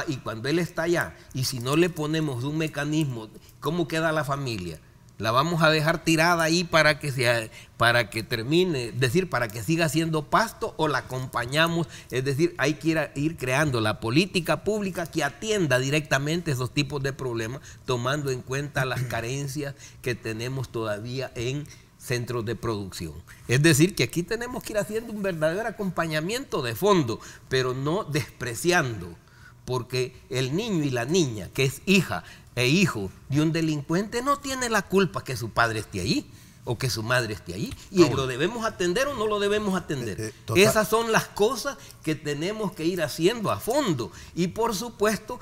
Y cuando él está allá, y si no le ponemos un mecanismo, ¿cómo queda la familia? ¿La vamos a dejar tirada ahí para que termine, es decir, para que siga siendo pasto, o la acompañamos? Es decir, hay que ir creando la política pública que atienda directamente esos tipos de problemas, tomando en cuenta las carencias que tenemos todavía en centros de producción. Es decir, que aquí tenemos que ir haciendo un verdadero acompañamiento de fondo, pero no despreciando, porque el niño y la niña, que es hija e hijo de un delincuente, no tiene la culpa que su padre esté ahí o que su madre esté ahí. ¿Y lo debemos atender o no lo debemos atender? Esas son las cosas que tenemos que ir haciendo a fondo. Y por supuesto,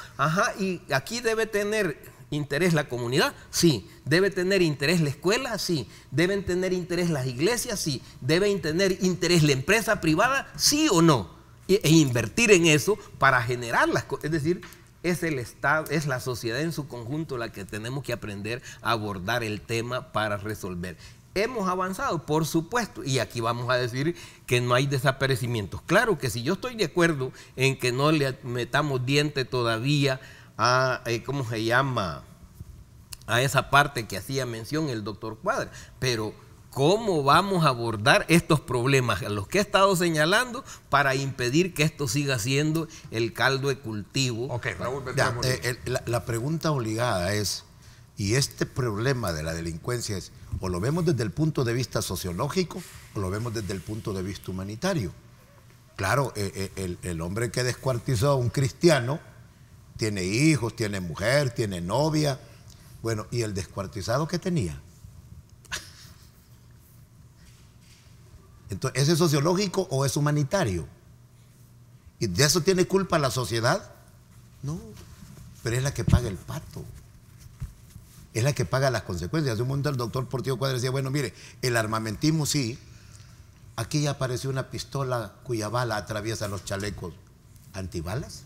y aquí debe tener interés la comunidad, sí. Debe tener interés la escuela, sí. Deben tener interés las iglesias, sí. Deben tener interés la empresa privada, sí o no. E invertir en eso para generar las cosas. Es decir, es el Estado, es la sociedad en su conjunto la que tenemos que aprender a abordar el tema para resolver. Hemos avanzado, por supuesto, y aquí vamos a decir que no hay desaparecimientos. Claro que sí, yo estoy de acuerdo en que no le metamos diente todavía a, ¿cómo se llama?, a esa parte que hacía mención el doctor Cuadra, pero ¿cómo vamos a abordar estos problemas a los que he estado señalando para impedir que esto siga siendo el caldo de cultivo? Okay, Raúl, la pregunta obligada es, ¿y este problema de la delincuencia es, o lo vemos desde el punto de vista sociológico o lo vemos desde el punto de vista humanitario? Claro, el hombre que descuartizó a un cristiano tiene hijos, tiene mujer, tiene novia. Bueno, ¿y el descuartizado qué tenía? Entonces, ¿es eso sociológico o es humanitario? ¿Y de eso tiene culpa la sociedad? No, pero es la que paga el pato. Es la que paga las consecuencias. Hace un momento el doctor Portillo Cuadra decía, bueno, mire, el armamentismo sí. Aquí ya apareció una pistola cuya bala atraviesa los chalecos antibalas.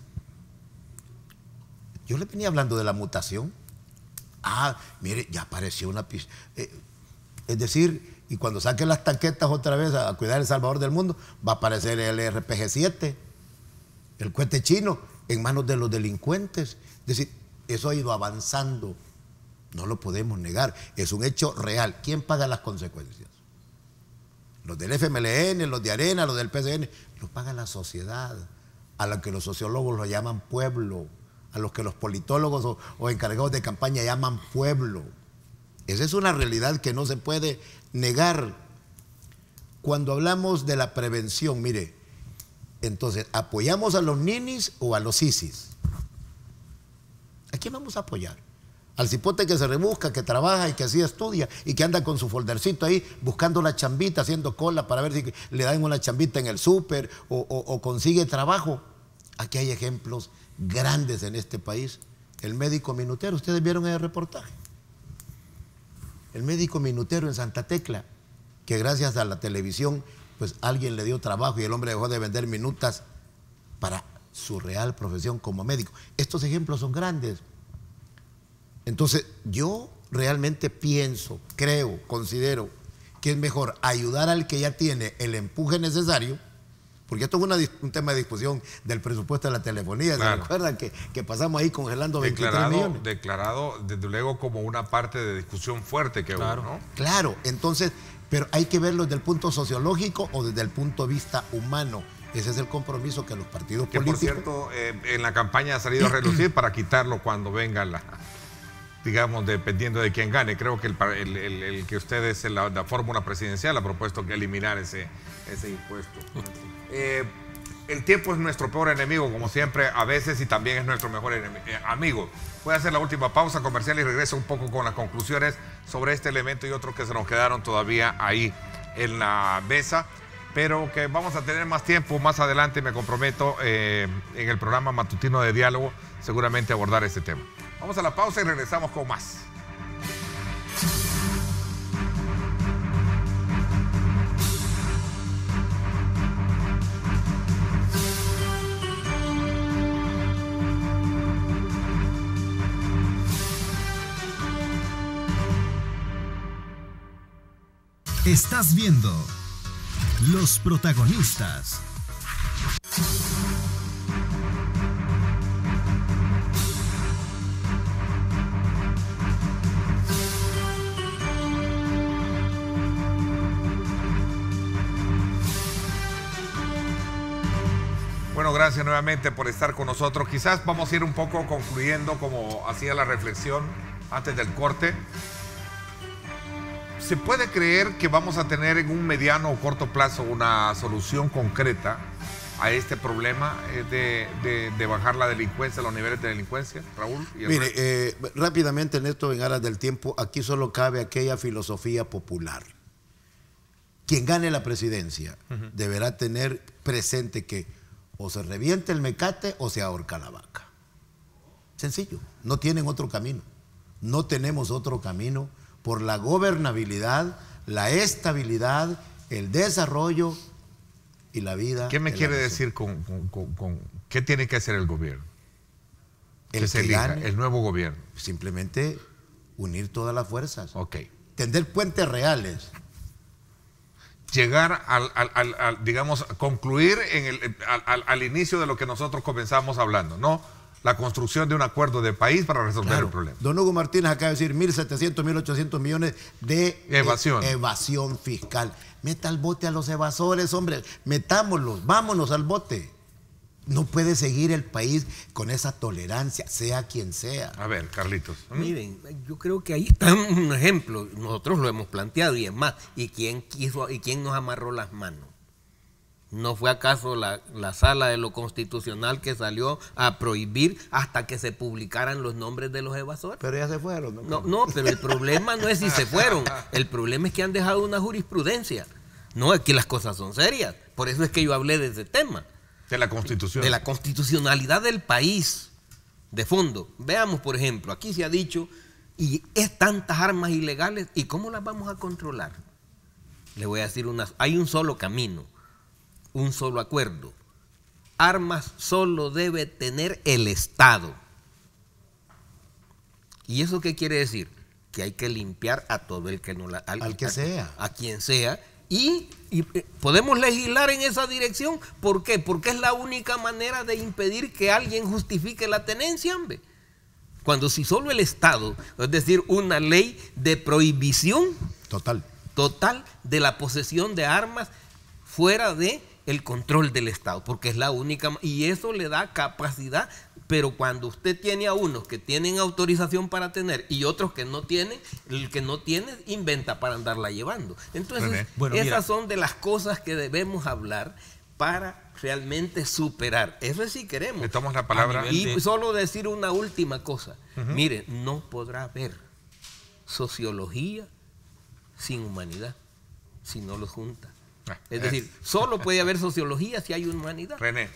Yo le venía hablando de la mutación. Mire, ya apareció una pistola. Es decir, y cuando saquen las tanquetas otra vez a cuidar el Salvador del mundo, va a aparecer el RPG-7, el cohete chino, en manos de los delincuentes. Es decir, eso ha ido avanzando. No lo podemos negar. Es un hecho real. ¿Quién paga las consecuencias? Los del FMLN, los de Arena, los del PCN. Lo paga la sociedad, a la que los sociólogos lo llaman pueblo, a los que los politólogos o encargados de campaña llaman pueblo. Esa es una realidad que no se puede negar. Cuando hablamos de la prevención, mire, entonces, ¿apoyamos a los ninis o a los sisis? ¿A quién vamos a apoyar? Al cipote que se rebusca, que trabaja y que así estudia y que anda con su foldercito ahí buscando la chambita, haciendo cola para ver si le dan una chambita en el súper o consigue trabajo. Aquí hay ejemplos grandes en este país. El médico minutero, ustedes vieron el reportaje. El médico minutero en Santa Tecla, que gracias a la televisión, pues alguien le dio trabajo y el hombre dejó de vender minutas para su real profesión como médico. Estos ejemplos son grandes. Entonces, yo realmente pienso, creo, considero que es mejor ayudar al que ya tiene el empuje necesario Porque esto es un tema de discusión del presupuesto de la telefonía. Claro. ¿Se recuerdan que pasamos ahí congelando 23 millones? Declarado, desde luego, como una parte de discusión fuerte que Claro. hubo, ¿no? Claro, entonces, pero hay que verlo desde el punto sociológico o desde el punto de vista humano. Ese es el compromiso que los partidos Que, políticos... por cierto, en la campaña ha salido a relucir para quitarlo cuando venga digamos, dependiendo de quién gane. Creo que el que ustedes en la fórmula presidencial ha propuesto que eliminar ese impuesto. El tiempo es nuestro peor enemigo, como siempre, a veces, y también es nuestro mejor amigo. Voy a hacer la última pausa comercial y regreso un poco con las conclusiones sobre este elemento y otros que se nos quedaron todavía ahí en la mesa, pero que vamos a tener más tiempo más adelante. Me comprometo en el programa matutino de diálogo seguramente a abordar este tema. Vamos a la pausa y regresamos con más. Estás viendo Los Protagonistas. Bueno, gracias nuevamente por estar con nosotros. Quizás vamos a ir un poco concluyendo, como hacía la reflexión antes del corte. ¿Se puede creer que vamos a tener en un mediano o corto plazo una solución concreta a este problema de bajar la delincuencia, los niveles de delincuencia, Raúl? Mire, rápidamente en esto, en aras del tiempo, aquí solo cabe aquella filosofía popular. Quien gane la presidencia deberá tener presente que o se revienta el mecate o se ahorca la vaca. Sencillo, no tienen otro camino. No tenemos otro camino por la gobernabilidad, la estabilidad, el desarrollo y la vida. ¿Qué me quiere decir con qué tiene que hacer el gobierno? El se que elija, gane, el nuevo gobierno. simplemente unir todas las fuerzas. Ok. Tender puentes reales. Llegar digamos, concluir al inicio de lo que nosotros comenzamos hablando, ¿no? La construcción de un acuerdo de país para resolver el problema. Don Hugo Martínez acaba de decir 1.700, 1.800 millones de evasión fiscal. Meta al bote a los evasores, hombre. Metámoslos, vámonos al bote. No puede seguir el país con esa tolerancia, sea quien sea. A ver, Carlitos. Miren, yo creo que ahí está un ejemplo. Nosotros lo hemos planteado y es más. ¿Y quién nos amarró las manos? ¿No fue acaso la sala de lo constitucional que salió a prohibir hasta que se publicaran los nombres de los evasores? Pero ya se fueron. No, pero el problema no es si se fueron. El problema es que han dejado una jurisprudencia. No, es que las cosas son serias. Por eso es que yo hablé de ese tema. De la Constitución. De la constitucionalidad del país, de fondo. Veamos, por ejemplo, aquí se ha dicho, y es tantas armas ilegales, ¿y cómo las vamos a controlar? Le voy a decir hay un solo camino, un solo acuerdo. Armas solo debe tener el Estado. ¿Y eso qué quiere decir? Que hay que limpiar a todo el que no la... Al que sea. A quien sea. Y podemos legislar en esa dirección. ¿Por qué? Porque es la única manera de impedir que alguien justifique la tenencia, hombre. Cuando si solo el Estado, es decir, una ley de prohibición total de la posesión de armas fuera de el control del Estado, porque es la única, y eso le da capacidad. Pero cuando usted tiene a unos que tienen autorización para tener y otros que no tienen, el que no tiene inventa para andarla llevando. Entonces, esas son de las cosas que debemos hablar para realmente superar. Eso es si queremos. Le tomo la palabra. Y solo decir una última cosa. Mire, no podrá haber sociología sin humanidad, si no los junta. Es decir, solo puede haber sociología si hay humanidad. René.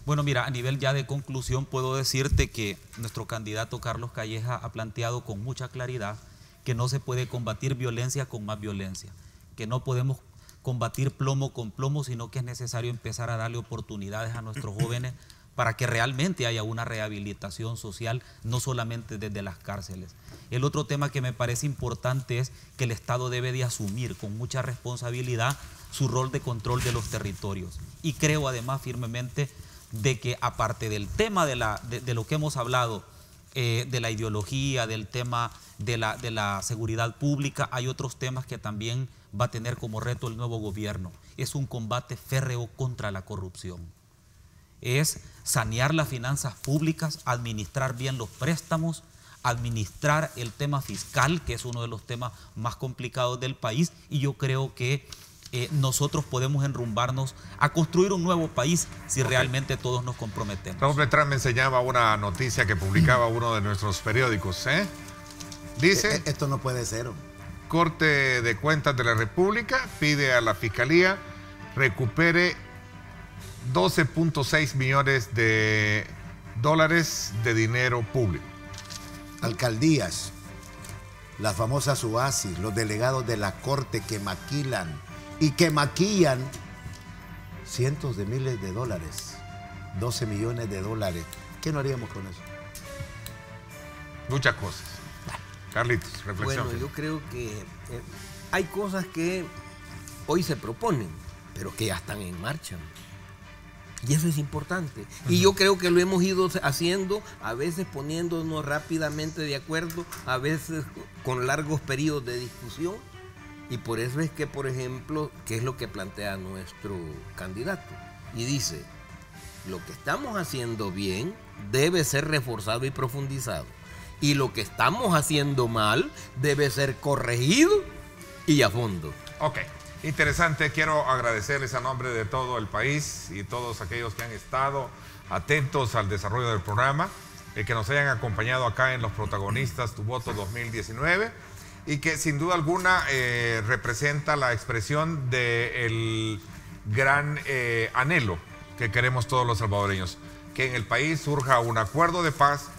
Bueno, mira, a nivel ya de conclusión puedo decirte que nuestro candidato Carlos Calleja ha planteado con mucha claridad que no se puede combatir violencia con más violencia, que no podemos combatir plomo con plomo, sino que es necesario empezar a darle oportunidades a nuestros jóvenes para que realmente haya una rehabilitación social, no solamente desde las cárceles. El otro tema que me parece importante es que el Estado debe de asumir con mucha responsabilidad su rol de control de los territorios. Y creo además firmemente de que aparte del tema de lo que hemos hablado, de la ideología, del tema de la seguridad pública, hay otros temas que también va a tener como reto el nuevo gobierno. Es un combate férreo contra la corrupción. Es sanear las finanzas públicas, administrar bien los préstamos, administrar el tema fiscal, que es uno de los temas más complicados del país, y yo creo que nosotros podemos enrumbarnos a construir un nuevo país si realmente todos nos comprometemos. Raúl Beltrán me enseñaba una noticia que publicaba uno de nuestros periódicos. Dice: esto no puede ser. Corte de Cuentas de la República pide a la Fiscalía recupere 12.6 millones de dólares de dinero público. Alcaldías, las famosas oasis, los delegados de la Corte que maquilan y que maquillan cientos de miles de dólares, 12 millones de dólares. ¿Qué no haríamos con eso? Muchas cosas. Carlitos, reflexión. Bueno, yo creo que hay cosas que hoy se proponen, pero que ya están en marcha. Y eso es importante. Y yo creo que lo hemos ido haciendo, a veces poniéndonos rápidamente de acuerdo, a veces con largos periodos de discusión. Y por eso es que, por ejemplo, ¿qué es lo que plantea nuestro candidato? Y dice, lo que estamos haciendo bien debe ser reforzado y profundizado. Y lo que estamos haciendo mal debe ser corregido y a fondo. Ok, interesante. Quiero agradecerles a nombre de todo el país y todos aquellos que han estado atentos al desarrollo del programa, que nos hayan acompañado acá en Los Protagonistas, Tu Voto 2019, y que sin duda alguna representa la expresión del gran anhelo que queremos todos los salvadoreños, que en el país surja un acuerdo de paz,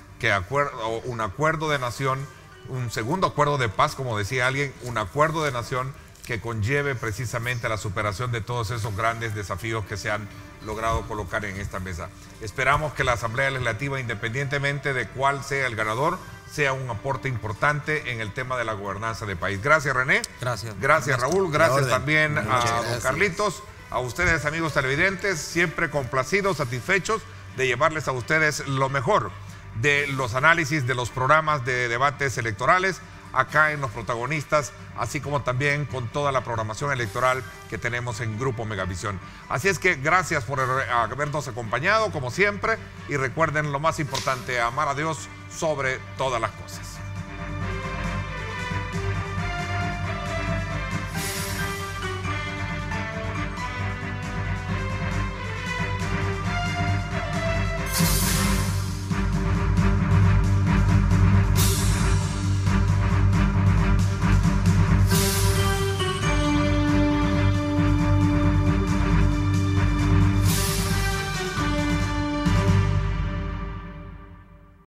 un acuerdo de nación, un segundo acuerdo de paz, como decía alguien, un acuerdo de nación que conlleve precisamente la superación de todos esos grandes desafíos que se han logrado colocar en esta mesa. Esperamos que la Asamblea Legislativa, independientemente de cuál sea el ganador, sea un aporte importante en el tema de la gobernanza del país. Gracias, René. Gracias. Gracias, Raúl. Gracias también a gracias. don Carlitos. A ustedes, amigos televidentes, siempre complacidos, satisfechos de llevarles a ustedes lo mejor de los análisis de los programas de debates electorales acá en Los Protagonistas, así como también con toda la programación electoral que tenemos en Grupo Megavisión. Así es que gracias por habernos acompañado, como siempre, y recuerden lo más importante, amar a Dios sobre todas las cosas.